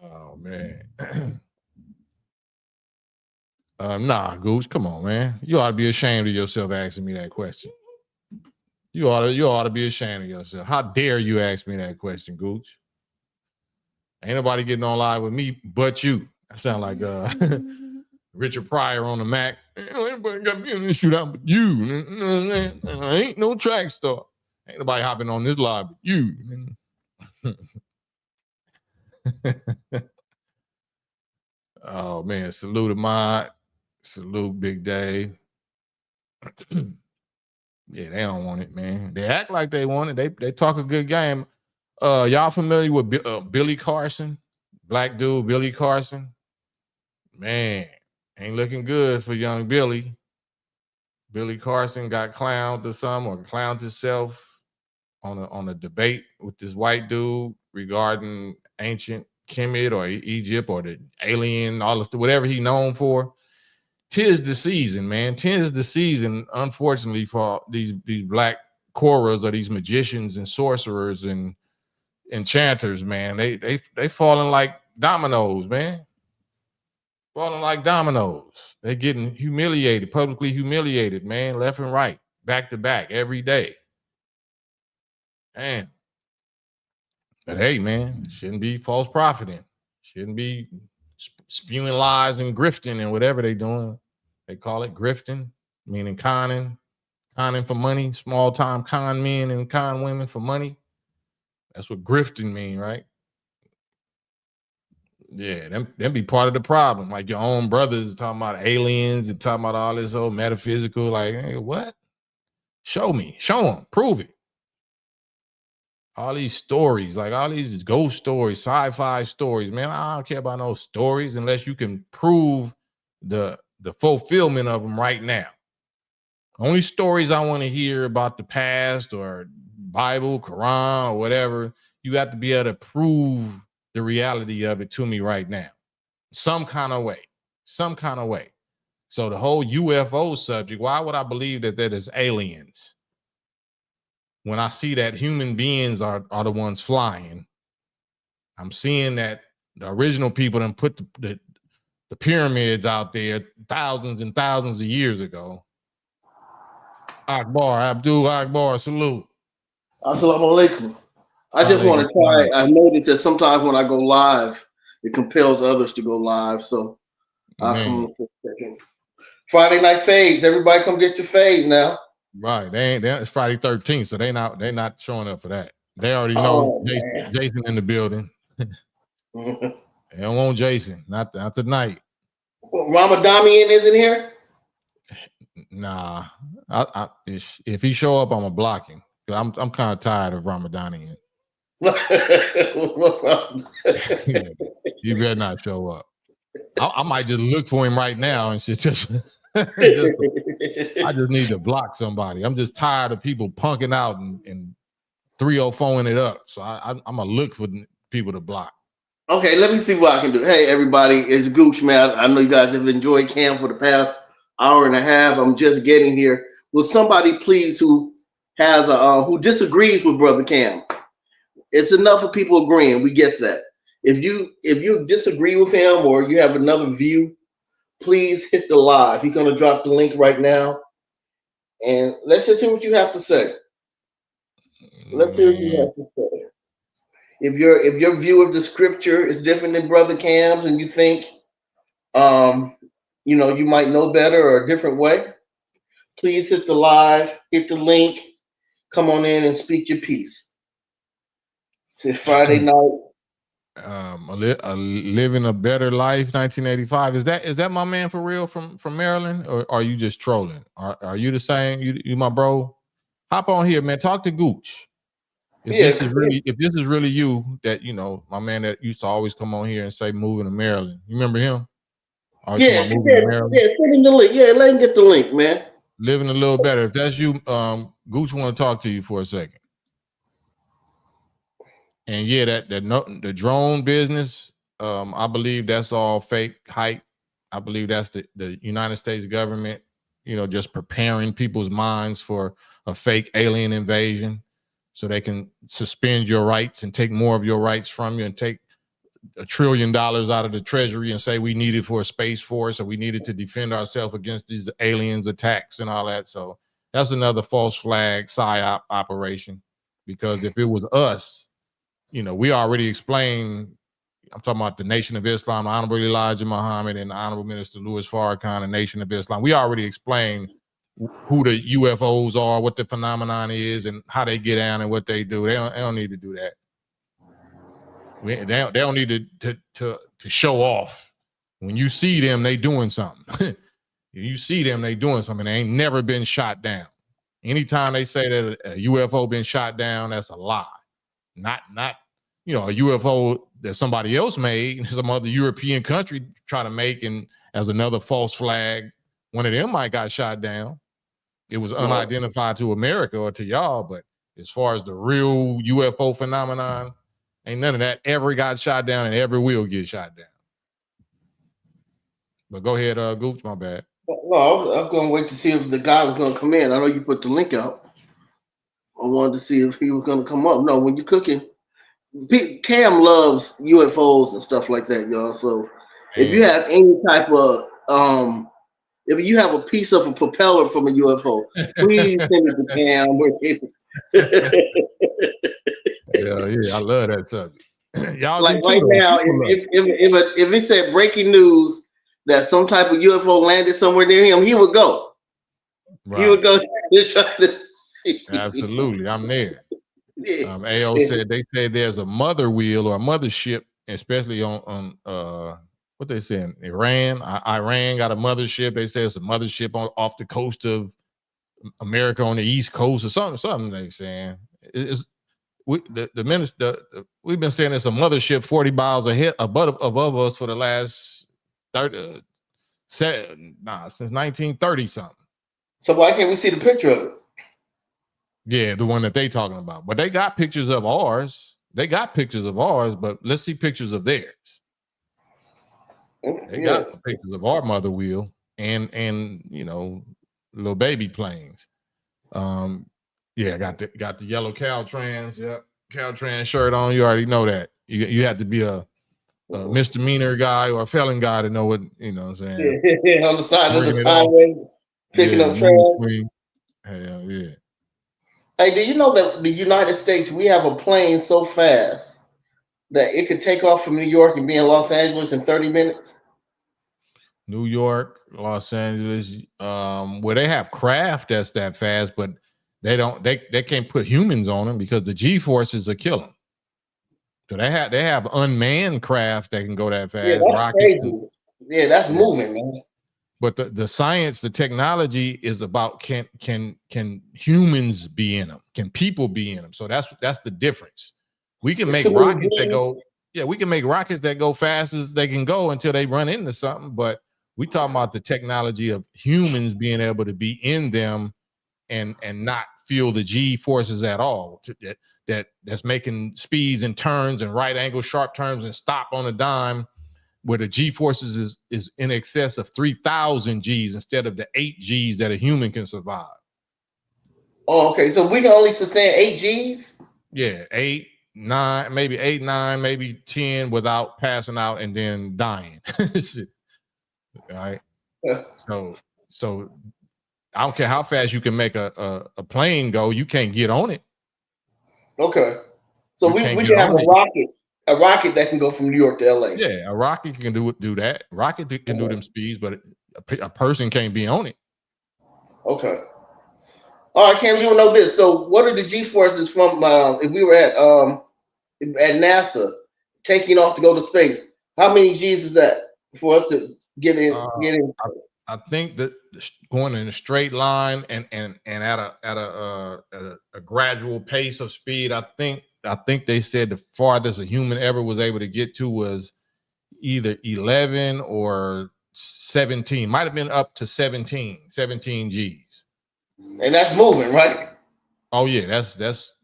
Speaker 1: Oh man. Nah, Goose, come on, man. You ought to be ashamed of yourself asking me that question. You ought to be ashamed of yourself. How dare you ask me that question, Gooch? Ain't nobody getting on live with me but you. I sound like Richard Pryor on the Mac. Everybody got me in this shootout but you. I ain't no track star. Ain't nobody hopping on this live but you. Oh man, salute to Mod. Salute Big Dave. Yeah, they don't want it, man. They act like they want it. They talk a good game. Y'all familiar with Billy Carson? Black dude, Billy Carson. Man, ain't looking good for young Billy. Billy Carson got clowned or something, or clowned himself on a debate with this white dude regarding ancient Kemet or Egypt or the alien, all this, whatever he known for. 'Tis the season, man. 'Tis the season, unfortunately, for these black Korras or these magicians and sorcerers and enchanters, man. They falling like dominoes, man. Falling like dominoes. They getting humiliated, publicly humiliated, man, left and right, back to back, every day. Man. But hey, man, shouldn't be false profiting. Shouldn't be spewing lies and grifting and whatever they doing. They call it grifting, meaning conning for money, small time con men and con women for money. That's what grifting mean, right? Yeah, them be part of the problem. Like your own brothers talking about aliens and talking about all this old metaphysical. Like, hey, what? Show me, show them, prove it. All these stories, like all these ghost stories, sci-fi stories, man. I don't care about no stories unless you can prove the fulfillment of them right now. Only stories I want to hear about the past or Bible, Quran, or whatever, you have to be able to prove the reality of it to me right now. Some kind of way. So the whole UFO subject, why would I believe that is aliens? When I see that human beings are the ones flying, I'm seeing that the original people done put the pyramids out there thousands and thousands of years ago. Akbar, Abdul Akbar, salute.
Speaker 4: Assalamu alaikum. I just want to try. I noticed that sometimes when I go live, it compels others to go live. So I'll come for a second. Friday night faves. Everybody come get your fave now.
Speaker 1: Right. It's Friday 13th, so they're not showing up for that. They already know Jason in the building. They don't want Jason. Not tonight.
Speaker 4: Well, Ramadamian isn't here?
Speaker 1: Nah. If he show up, I'm gonna block him. I'm kind of tired of Ramadanian. You better not show up. I might just look for him right now and just I just need to block somebody. I'm just tired of people punking out and 304ing it up. So I'm gonna look for people to block.
Speaker 4: Okay, let me see what I can do. Hey, everybody, it's Gooch, man. I know you guys have enjoyed Cam for the past hour and a half. I'm just getting here. Will somebody please who has who disagrees with Brother Cam? It's enough of people agreeing. We get that. If you disagree with him or you have another view, please hit the live. He's gonna drop the link right now, and let's just hear what you have to say. Let's hear what you
Speaker 1: Man,
Speaker 4: have to say. If your view of the scripture is different than Brother Cam's, and you think you might know better or a different way, please hit the live, hit the link, come on in and speak your piece. It's Friday night.
Speaker 1: Living a better life, 1985. Is that my man for real from Maryland, or are you just trolling? Are you the same? You my bro? Hop on here, man. Talk to Gooch. If this is really you, that my man that used to always come on here and say moving to Maryland. You remember him? Always
Speaker 4: Yeah,
Speaker 1: talking about moving to Maryland.
Speaker 4: yeah, send him the link. Yeah, let him get the link, man.
Speaker 1: Living a little better. If that's you, Gooch want to talk to you for a second. And yeah, the drone business, I believe that's all fake hype. I believe that's the United States government, just preparing people's minds for a fake alien invasion, so they can suspend your rights and take more of your rights from you, and take $1 trillion out of the treasury and say we need it for a space force, or we needed to defend ourselves against these aliens attacks and all that. So that's another false flag psyop operation, because if it was us, we already explained. I'm talking about the Nation of Islam, Honorable Elijah Muhammad, and the Honorable Minister Louis Farrakhan, the Nation of Islam. We already explained who the UFOs are, what the phenomenon is, and how they get down and what they do. They don't need to do that. They don't need to show off. When you see them, they doing something. You see them, they doing something. They ain't never been shot down. Anytime they say that a UFO been shot down, that's a lie. Not a UFO that somebody else made, some other European country try to make, and as another false flag, one of them might got shot down. It was unidentified to America or to y'all, but as far as the real UFO phenomenon, ain't none of that ever got shot down, and ever will get shot down. But go ahead, Gooch, my bad.
Speaker 4: No, I'm going to wait to see if the guy was going to come in. I know you put the link out. I wanted to see if he was going to come up. No, when you're cooking, Cam loves UFOs and stuff like that, y'all. So if you have any type of if you have a piece of a propeller from a UFO, please send it to Cam.
Speaker 1: Yeah, I love that subject. Y'all
Speaker 4: like
Speaker 1: do
Speaker 4: right
Speaker 1: too,
Speaker 4: now, if it said breaking news that some type of UFO landed somewhere near him, he would go.
Speaker 1: Right.
Speaker 4: He would go to try to see.
Speaker 1: Absolutely, I'm there.
Speaker 4: Yeah.
Speaker 1: AO said they say there's a mother wheel or a mothership, especially on what they saying, Iran. Iran got a mothership. They say it's a mothership off the coast of America on the East Coast or something they saying. The minister, we've been saying it's a mothership 40 miles above us for the last since 1930 something.
Speaker 4: So why can't we see the picture of it?
Speaker 1: Yeah, the one that they talking about. But they got pictures of ours. But let's see pictures of theirs. They got pictures of our mother wheel and little baby planes. Yeah, got the yellow Caltrans. Yep, Caltrans shirt on. You already know that. You have to be a misdemeanor guy or a felon guy to know what what I'm saying.
Speaker 4: Yeah, on the side of the highway, picking up trash.
Speaker 1: Hell yeah.
Speaker 4: Hey, do you know that the United States, we have a plane so fast that it could take off from New York and be in Los Angeles in 30 minutes?
Speaker 1: New York, Los Angeles, where they have craft that's that fast, but they can't put humans on them because the G-forces will kill them. So they have unmanned craft that can go that fast.
Speaker 4: Yeah, that's crazy. That's moving, man.
Speaker 1: But the science, the technology is about can humans be in them? Can people be in them? So that's the difference. We can make rockets that go. Yeah, we can make rockets that go fast as they can go until they run into something. But we talking about the technology of humans being able to be in them and not feel the G forces at all. That's making speeds and turns and right angle sharp turns and stop on a dime, where the G forces is in excess of 3,000 Gs instead of the 8 Gs that a human can survive.
Speaker 4: Oh, okay. So we can only sustain 8 Gs?
Speaker 1: Yeah, 8, 9, maybe 8, 9, maybe 10 without passing out and then dying. All right. So I don't care how fast you can make a plane go, you can't get on it.
Speaker 4: Okay. So
Speaker 1: You
Speaker 4: we
Speaker 1: can't
Speaker 4: can
Speaker 1: get
Speaker 4: have
Speaker 1: on it.
Speaker 4: a rocket that can go from New York to LA.
Speaker 1: Yeah, a rocket can do that. Rocket can do them speeds, but a person can't be on it.
Speaker 4: Okay. All right, Cam, you know this. So what are the G forces from if we were at NASA taking off to go to space? How many G's is that for us to get in?
Speaker 1: I think that going in a straight line and at a gradual pace of speed, I think they said the farthest a human ever was able to get to was either 11 or 17. Might have been up to 17 G's.
Speaker 4: And that's moving, right?
Speaker 1: Oh yeah, that's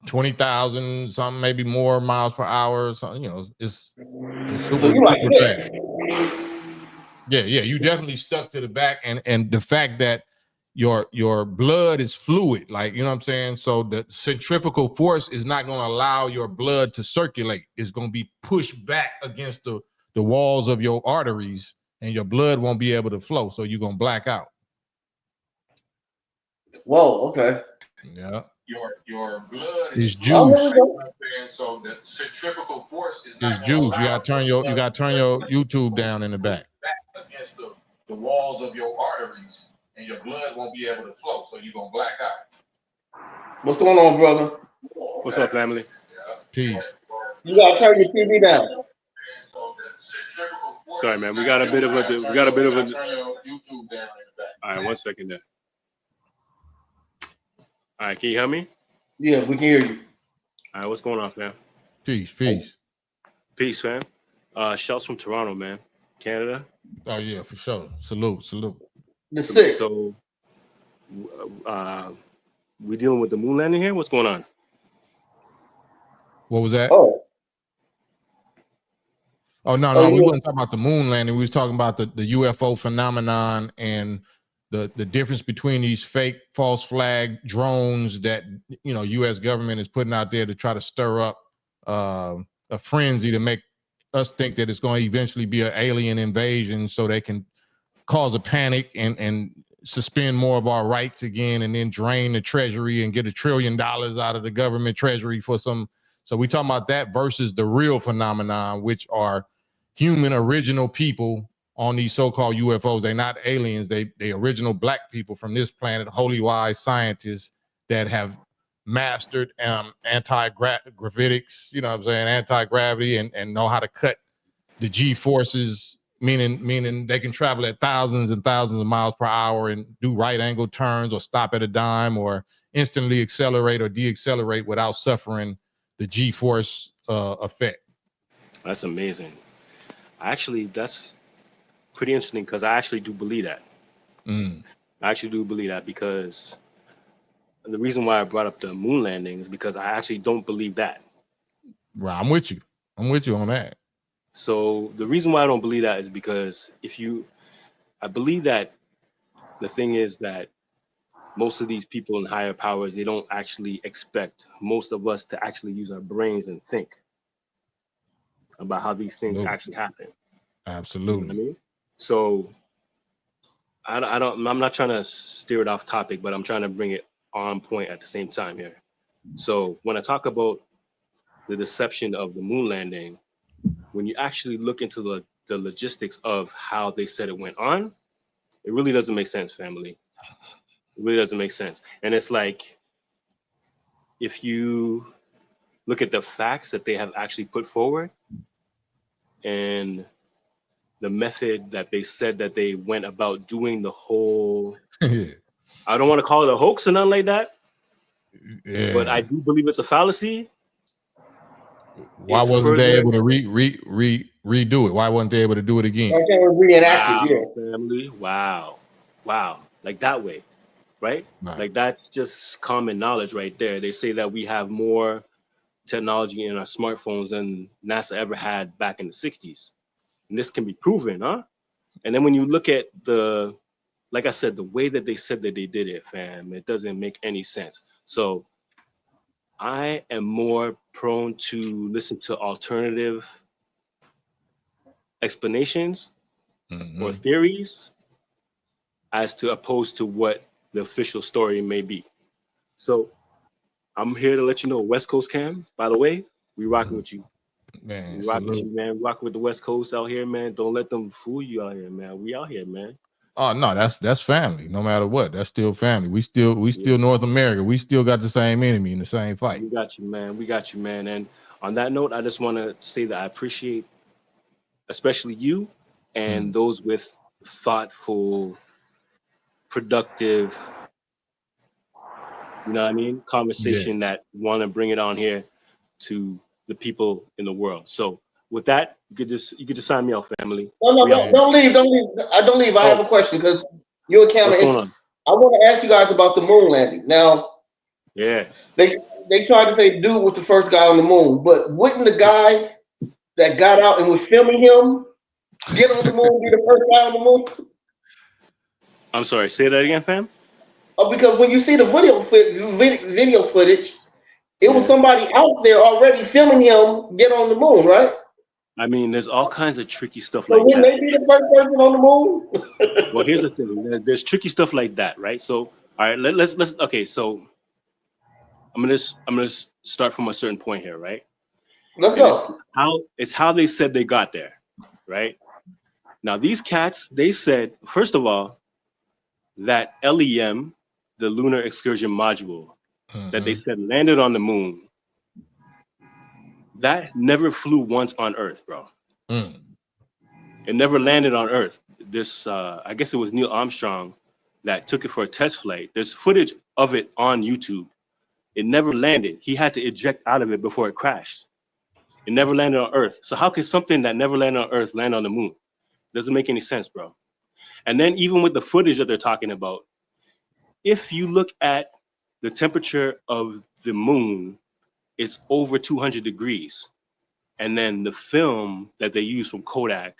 Speaker 1: 20,000 something, maybe more miles per hour. So it's super,
Speaker 4: So you like
Speaker 1: super
Speaker 4: this.
Speaker 1: fast. Yeah, you definitely stuck to the back, and the fact that your blood is fluid, like, you know what I'm saying? So the centrifugal force is not going to allow your blood to circulate. It's going to be pushed back against the walls of your arteries, and your blood won't be able to flow. So you're going to black out.
Speaker 4: Whoa, okay.
Speaker 1: Yeah. Your blood is juice. So the centrifugal force is juice. You got to turn your YouTube down in the back against the walls of your arteries, and your blood won't be able to flow. So you're gonna black out.
Speaker 4: What's going on, brother?
Speaker 5: What's up, family?
Speaker 1: Yeah. Peace.
Speaker 4: You gotta turn your TV down.
Speaker 5: Sorry, man. We got a bit of a.
Speaker 1: Turn your YouTube down in the back.
Speaker 5: All right, 1 second there. All right, can you hear me?
Speaker 4: Yeah, we can hear you.
Speaker 5: All right, what's going on, fam?
Speaker 1: Peace.
Speaker 5: Peace, fam. Shouts from Toronto, man, Canada.
Speaker 1: Oh yeah, for sure. Salute.
Speaker 4: The six.
Speaker 5: So, we dealing with the moon landing here. What's going on?
Speaker 1: What was that? Oh no, we wasn't talking about the moon landing. We was talking about the UFO phenomenon and the difference between these fake false flag drones that U.S. government is putting out there to try to stir up a frenzy to make us think that it's going to eventually be an alien invasion, so they can cause a panic and suspend more of our rights again, and then drain the treasury and get $1 trillion out of the government treasury for some. So we talking about that versus the real phenomenon, which are human original people on these so-called UFOs. They're not aliens. They original black people from this planet, holy wise scientists that have mastered anti-gravitics, you know what I'm saying, anti-gravity, and know how to cut the G forces, meaning they can travel at thousands and thousands of miles per hour and do right angle turns or stop at a dime or instantly accelerate or deaccelerate without suffering the G force effect.
Speaker 5: That's amazing. Actually, that's pretty interesting because I actually do believe that. I actually do believe that, because the reason why I brought up the moon landing is because I actually don't believe that.
Speaker 1: Right, I'm with you on that.
Speaker 5: So the reason why I don't believe that is because I believe that the thing is that most of these people in higher powers, they don't actually expect most of us to actually use our brains and think about how these things actually happen.
Speaker 1: Absolutely.
Speaker 5: You know what I mean? So I'm not trying to steer it off topic, but I'm trying to bring it on point at the same time here. So when I talk about the deception of the moon landing, when you actually look into the logistics of how they said it went on, it really doesn't make sense, family. It really doesn't make sense. And it's like, if you look at the facts that they have actually put forward and the method that they said that they went about doing the whole, I don't want to call it a hoax or nothing like that, but I do believe it's a fallacy.
Speaker 1: Why wasn't they able to redo it? Why wasn't they able to do it again?
Speaker 4: Why can't we reenact it?
Speaker 5: Yeah. Family. Wow. Like that way, right? Like that's just common knowledge right there. They say that we have more technology in our smartphones than NASA ever had back in the 60s. And this can be proven, huh? And then when you look at like I said, the way that they said that they did it, fam, it doesn't make any sense. So I am more prone to listen to alternative explanations or theories as to opposed to what the official story may be. So I'm here to let you know, West Coast Cam, by the way, we rocking with you.
Speaker 1: Man,
Speaker 5: We rocking with
Speaker 1: salute.
Speaker 5: you, man. We rocking with the West Coast out here, man. Don't let them fool you out here, man. We out here, man.
Speaker 1: Oh no, that's family. No matter what, that's still family. We still
Speaker 5: Yeah.
Speaker 1: North America. We still got the same enemy in the same fight.
Speaker 5: We got you, man. We got you, man. And on that note, I just want to say that I appreciate, especially you and those with thoughtful, productive, you know what I mean, conversation that want to bring it on here to the people in the world. So with that, you could just sign me off, family.
Speaker 4: No, don't leave. Don't leave. Don't leave. I have a question because you and Cameron.
Speaker 5: What's going on?
Speaker 4: I want to ask you guys about the moon landing. Now,
Speaker 5: Yeah.
Speaker 4: They tried to say dude was the first guy on the moon, but wouldn't the guy that got out and was filming him get on the moon, be the first guy on the moon?
Speaker 5: I'm sorry, say that again, fam.
Speaker 4: Oh, because when you see the video footage, it was somebody out there already filming him get on the moon, right?
Speaker 5: I mean, there's all kinds of tricky stuff
Speaker 4: So
Speaker 5: like
Speaker 4: wouldn't
Speaker 5: that.
Speaker 4: they be the first person on the moon?
Speaker 5: Well, here's the thing. There's tricky stuff like that, right? So, all right, let's okay. So, I'm gonna start from a certain point here, right?
Speaker 4: Let's
Speaker 5: And
Speaker 4: go.
Speaker 5: it's how they said they got there, right? Now, these cats, they said first of all that LEM, the Lunar Excursion Module, that they said landed on the moon, that never flew once on Earth, bro. It never landed on Earth. This, I guess it was Neil Armstrong that took it for a test flight. There's footage of it on YouTube. It never landed. He had to eject out of it before it crashed. It never landed on Earth. So how can something that never landed on Earth land on the moon? Doesn't make any sense, bro. And then even with the footage that they're talking about, if you look at the temperature of the moon, it's over 200 degrees. And then the film that they use from Kodak,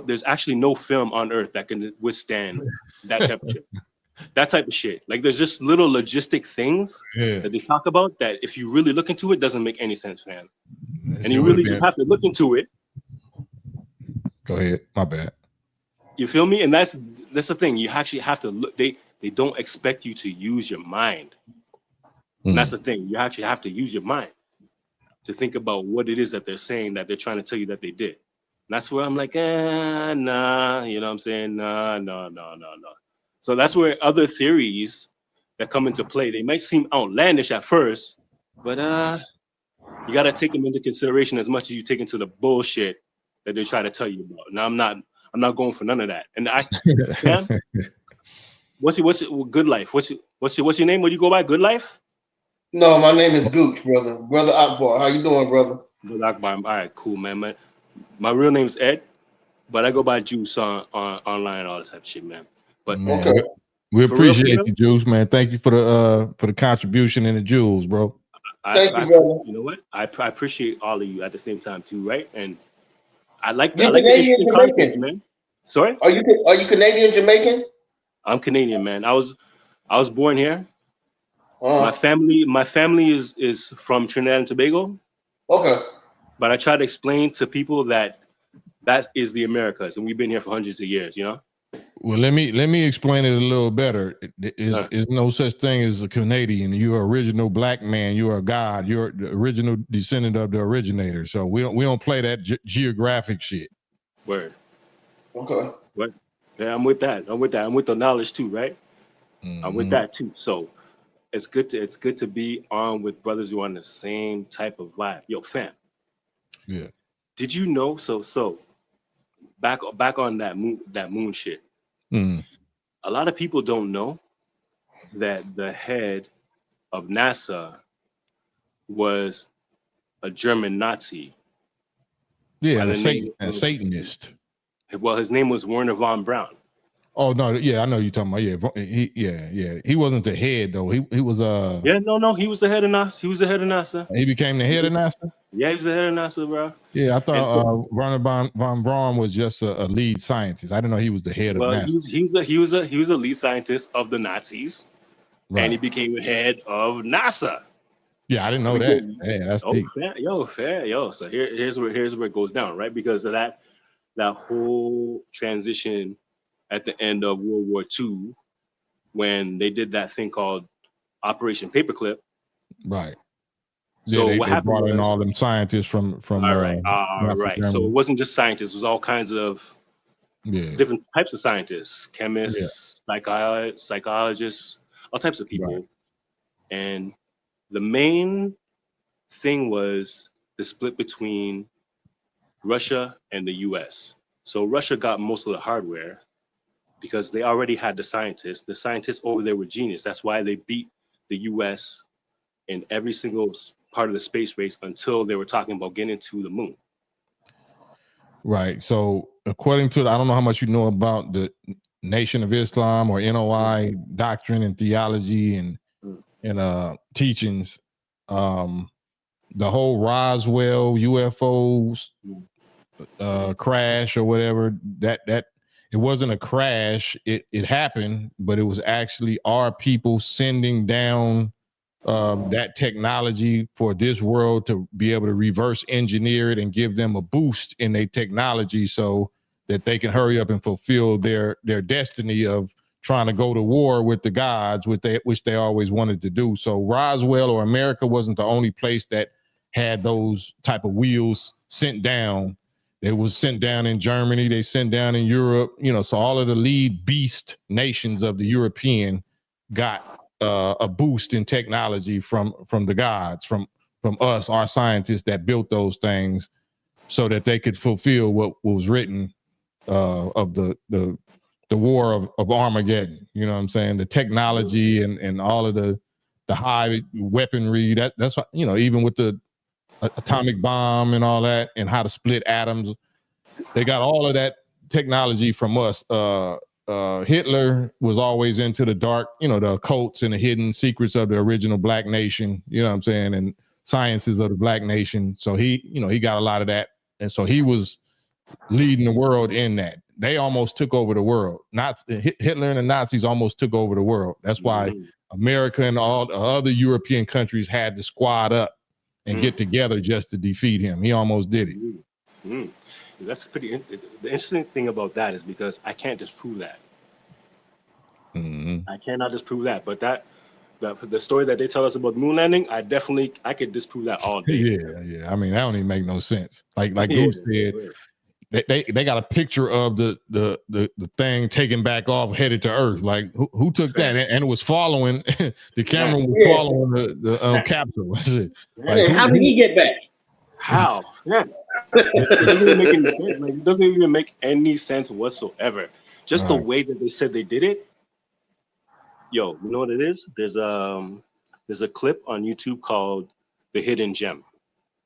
Speaker 5: there's actually no film on Earth that can withstand that temperature. That type of shit. Like there's just little logistic things that they talk about that if you really look into it, doesn't make any sense, man. And you really just have to look into it.
Speaker 1: Go ahead. My bad.
Speaker 5: You feel me? And that's the thing. You actually have to look. They don't expect you to use your mind. And that's the thing. You actually have to use your mind to think about what it is that they're saying that they're trying to tell you that they did. And that's where I'm like, nah, you know what I'm saying? No. So that's where other theories that come into play, they might seem outlandish at first, but you got to take them into consideration as much as you take into the bullshit that they try to tell you about. Now, I'm not going for none of that. And Sam, what's your good life? What's your name? What do you go by? Good life?
Speaker 4: No, my name is Gooch, brother. Brother Akbar. How you doing, brother?
Speaker 5: Brother Akbar. All right, cool, man. My real name's Ed, but I go by Juice on online and all this type of shit, man. But
Speaker 1: man,
Speaker 4: okay.
Speaker 1: we appreciate
Speaker 5: real,
Speaker 1: you, Juice, man. Thank you for the contribution and the jewels, bro.
Speaker 4: Thank you, brother.
Speaker 5: You know what? I appreciate all of you at the same time too, right? And I like the
Speaker 4: Canadian,
Speaker 5: interesting context, man. Sorry?
Speaker 4: Are you Canadian, Jamaican?
Speaker 5: I'm Canadian, man. I was born here. My family is from Trinidad and Tobago.
Speaker 4: Okay.
Speaker 5: But I try to explain to people that is the Americas, and we've been here for hundreds of years, you know?
Speaker 1: Well, let me explain it a little better. Is no such thing as a Canadian. You're an original black man. You're a god. You're the original descendant of the originator. So we don't play that geographic shit.
Speaker 5: Word.
Speaker 4: Okay.
Speaker 5: What? Yeah, I'm with that. I'm with the knowledge too, right? I'm with that too. So it's good to be on with brothers who are on the same type of vibe. Yo, fam.
Speaker 1: Yeah.
Speaker 5: Did you know? So back on that moon shit. A lot of people don't know that the head of NASA was a German Nazi.
Speaker 1: Yeah, a Satanist.
Speaker 5: Well, his name was Werner von Braun.
Speaker 1: Oh no, yeah, I know you're talking about. Yeah, he wasn't the head though. He was
Speaker 5: no, he was the head of NASA. He was the head of NASA.
Speaker 1: He became the head of NASA.
Speaker 5: Yeah, he was the head of NASA, bro.
Speaker 1: Yeah, I thought Werner von Braun was just a lead scientist. I didn't know he was the head of NASA.
Speaker 5: He was a lead scientist of the Nazis, right. And he became the head of NASA.
Speaker 1: Yeah, I didn't know that. Yeah, that's deep.
Speaker 5: Fair. So here's where it goes down, right? Because of that whole transition at the end of World War II when they did that thing called Operation Paperclip.
Speaker 1: Right.
Speaker 5: So
Speaker 1: yeah,
Speaker 5: what
Speaker 1: they
Speaker 5: happened
Speaker 1: brought in
Speaker 5: was,
Speaker 1: all them scientists from
Speaker 5: all right.
Speaker 1: Nazi
Speaker 5: So it
Speaker 1: Germany.
Speaker 5: wasn't just scientists; it was all kinds of
Speaker 1: Yeah.
Speaker 5: different types of scientists,
Speaker 1: Yeah.
Speaker 5: chemists, psychologists, all types of people.
Speaker 1: Right.
Speaker 5: And the main thing was the split between Russia and the US. So Russia got most of the hardware because they already had the scientists. The scientists over there were genius. That's why they beat the US in every single part of the space race until they were talking about getting to the moon.
Speaker 1: Right. So according to I don't know how much you know about the Nation of Islam or NOI doctrine and theology and teachings. The whole Roswell UFOs crash or whatever, that it wasn't a crash. It happened, but it was actually our people sending down that technology for this world to be able to reverse engineer it and give them a boost in their technology so that they can hurry up and fulfill their destiny of trying to go to war with the gods, which they always wanted to do. So Roswell or America wasn't the only place that had those type of wheels sent down. It was sent down in Germany. They sent down in Europe. So all of the lead beast nations of the European got a boost in technology from the gods, from us, our scientists that built those things, so that they could fulfill what was written of the war of Armageddon. You know what I'm saying? The technology and all of the high weaponry. That's what, even with the atomic bomb and all that, and how to split atoms, they got all of that technology from us. Hitler was always into the dark, the occults and the hidden secrets of the original Black nation, you know what I'm saying, and sciences of the Black nation. So he got a lot of that. And so he was leading the world in that. They almost took over the world. Hitler and the Nazis almost took over the world. That's why America and all the other European countries had to squad up and get together just to defeat him. He almost did it.
Speaker 5: That's pretty. The interesting thing about that is because I can't disprove that. I cannot disprove that. But the story that they tell us about the moon landing, I could disprove that all day.
Speaker 1: Yeah. I mean, that don't even make no sense. Like Goose said, they got a picture of the thing taken back off, headed to Earth. Like who took that? And it was following the camera was following the capsule.
Speaker 4: Like, how did he get back?
Speaker 5: How? Yeah. It doesn't even make any sense. Like, it doesn't even make any sense whatsoever. Just the way that they said they did it. Yo, you know what it is? There's a clip on YouTube called "The Hidden Gem,"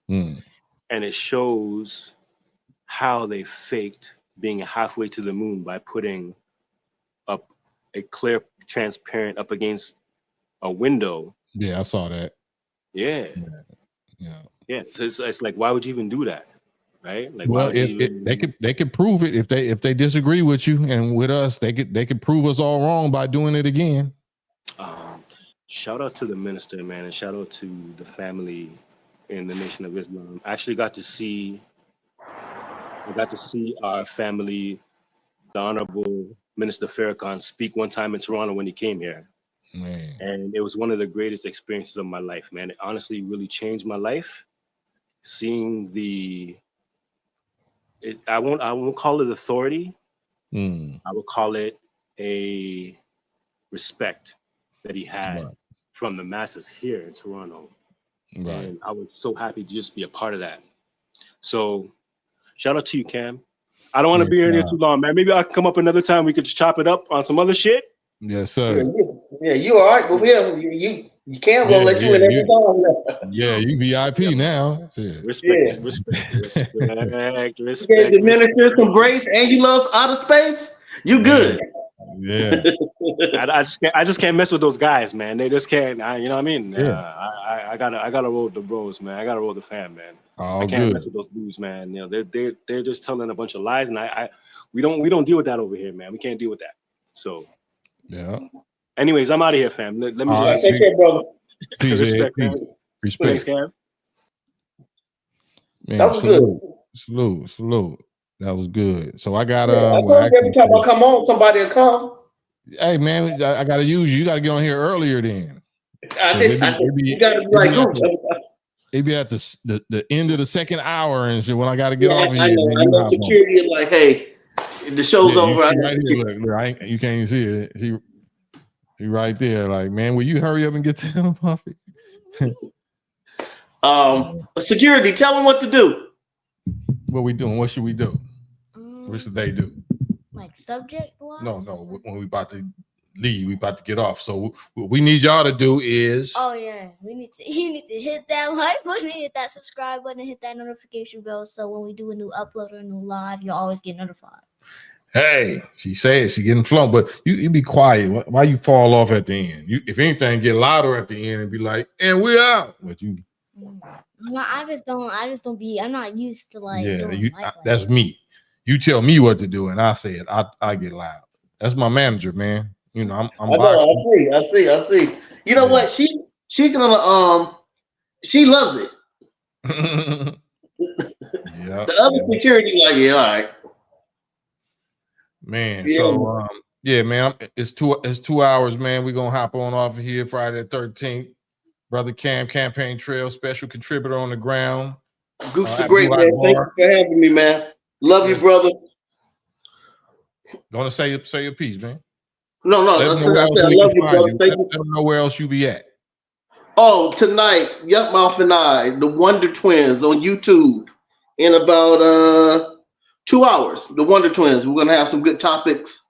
Speaker 5: and it shows how they faked being halfway to the moon by putting up a clear, transparent up against a window.
Speaker 1: Yeah, I saw that.
Speaker 5: Yeah. It's like, why would you even do that? Right? Like,
Speaker 1: well, they could prove it if they disagree with you and with us, they could prove us all wrong by doing it again.
Speaker 5: Shout out to the minister, man, and shout out to the family in the Nation of Islam. I actually got to see our family, the Honorable Minister Farrakhan, speak one time in Toronto when he came here.
Speaker 1: Man.
Speaker 5: And it was one of the greatest experiences of my life, man. It honestly really changed my life. Seeing I won't call it authority. I would call it a respect that he had from the masses here in Toronto.
Speaker 1: Right.
Speaker 5: And I was so happy to just be a part of that. So shout out to you, Cam. I don't want to be here too long, man. Maybe I'll come up another time. We could just chop it up on some other shit.
Speaker 1: Yes, sir.
Speaker 4: Yeah, you all right with him. You can't let you in every time.
Speaker 1: Yeah, you VIP now.
Speaker 5: Respect.
Speaker 4: You gave the minister some grace and you love outer space. You good.
Speaker 1: Yeah.
Speaker 5: I just can't mess with those guys, man. They just can't. You know what I mean?
Speaker 1: Yeah.
Speaker 5: I gotta roll with the bros, man. I gotta roll with the fam, man. I can't mess with those dudes, man. You know, they're just telling a bunch of lies, and we don't deal with that over here, man. We can't deal with that. So
Speaker 1: yeah.
Speaker 5: Anyways, I'm out of here, fam. Let me
Speaker 4: just take care, brother.
Speaker 5: Respect, man.
Speaker 1: Respect.
Speaker 5: Thanks, Cam.
Speaker 1: Man,
Speaker 4: that was good.
Speaker 1: Salute. That was good. So I got
Speaker 4: Yeah, I
Speaker 1: well,
Speaker 4: told you every time I
Speaker 1: actually,
Speaker 4: come on, somebody will come.
Speaker 1: hey man, I got to use you. You got to get on here earlier then.
Speaker 4: I did. You got to be
Speaker 1: It
Speaker 4: like
Speaker 1: be at
Speaker 4: Gooch.
Speaker 1: the end of the second hour and shit when I got to get
Speaker 4: Yeah,
Speaker 1: off of
Speaker 4: I
Speaker 1: here.
Speaker 4: know.
Speaker 1: Man,
Speaker 4: I
Speaker 1: you
Speaker 4: know.
Speaker 1: hop on.
Speaker 4: Security is like, hey, the show's
Speaker 1: Yeah, you
Speaker 4: over. I
Speaker 1: see
Speaker 4: know
Speaker 1: right here.
Speaker 4: security.
Speaker 1: Look, you can't even see it. He right there. Like, man, will you hurry up and get to him, Puffy?
Speaker 4: Security, tell them what to do.
Speaker 1: What we doing? What should we do? What should they do?
Speaker 3: Like subject wise?
Speaker 1: No. When we about to leave, we about to get off. So what we need y'all to do is.
Speaker 3: Oh yeah, you need to hit that like button, hit that subscribe button, hit that notification bell. So when we do a new upload or a new live, you'll always get notified.
Speaker 1: Hey, she said she getting flown, but you be quiet. Why you fall off at the end? You, if anything, get louder at the end and be like, "And we're out." But you.
Speaker 3: No, I just don't be. I'm not used to like.
Speaker 1: Yeah,
Speaker 3: doing
Speaker 1: that's
Speaker 3: that.
Speaker 1: me. You tell me what to do, and I say it. I get loud. That's my manager, man. You know, I'm
Speaker 4: I know.
Speaker 1: boxing.
Speaker 4: I see. You know what? She gonna she loves it.
Speaker 1: Yeah.
Speaker 4: The other security, like, yeah, all right.
Speaker 1: Man,
Speaker 4: Yeah.
Speaker 1: so yeah, man, it's 2 hours, man. We're gonna hop on off of here Friday the 13th. Brother Cam, Campaign Trail, special contributor on the ground.
Speaker 4: Gooch the Great, man. Thank you for having me, man. Love you, brother.
Speaker 1: Gonna say your piece, man.
Speaker 4: No,
Speaker 1: Let them
Speaker 4: I
Speaker 1: know where else
Speaker 4: said I
Speaker 1: we can
Speaker 4: love you,
Speaker 1: find
Speaker 4: brother.
Speaker 1: you.
Speaker 4: Thank
Speaker 1: Let
Speaker 4: you.
Speaker 1: them know where else you be at.
Speaker 4: Oh, tonight, Yup Mouth and I, the Wonder Twins on YouTube in about 2 hours. The Wonder Twins. We're gonna have some good topics.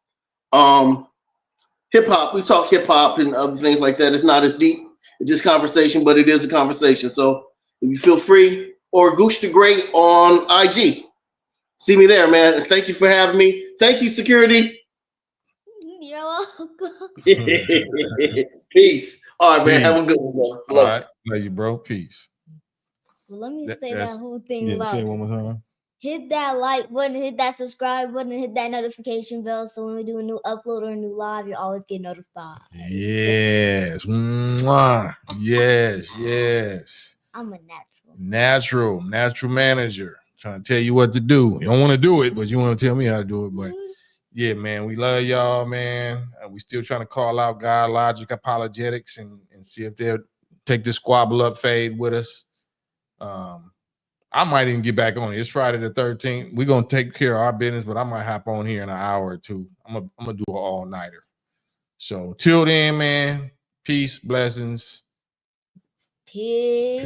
Speaker 4: Hip hop. We talk hip hop and other things like that. It's not as deep, it's just conversation, but it is a conversation. So if you feel free, or Gooch the Great on IG. See me there, man. And thank you for having me. Thank you, security.
Speaker 3: You're welcome.
Speaker 4: Peace. All right, man.
Speaker 1: Peace.
Speaker 4: Have a good one.
Speaker 1: All right. Love you, bro. Peace.
Speaker 3: Well, let me say that whole thing loud.
Speaker 1: Say it one more time.
Speaker 3: Hit that like button, hit that subscribe button, hit that notification bell. So when we do a new upload or a new live, you always get notified.
Speaker 1: Yes. Mwah. Yes.
Speaker 3: I'm a
Speaker 1: Natural manager. Trying to tell you what to do. You don't want to do it, but you want to tell me how to do it. But yeah, man, we love y'all, man. We still trying to call out God Logic Apologetics and see if they'll take this squabble up fade with us. I might even get back on it. It's Friday the 13th. We're gonna take care of our business, but I might hop on here in an hour or two. I'm gonna do an all-nighter. So till then, man, peace, blessings.
Speaker 3: Peace.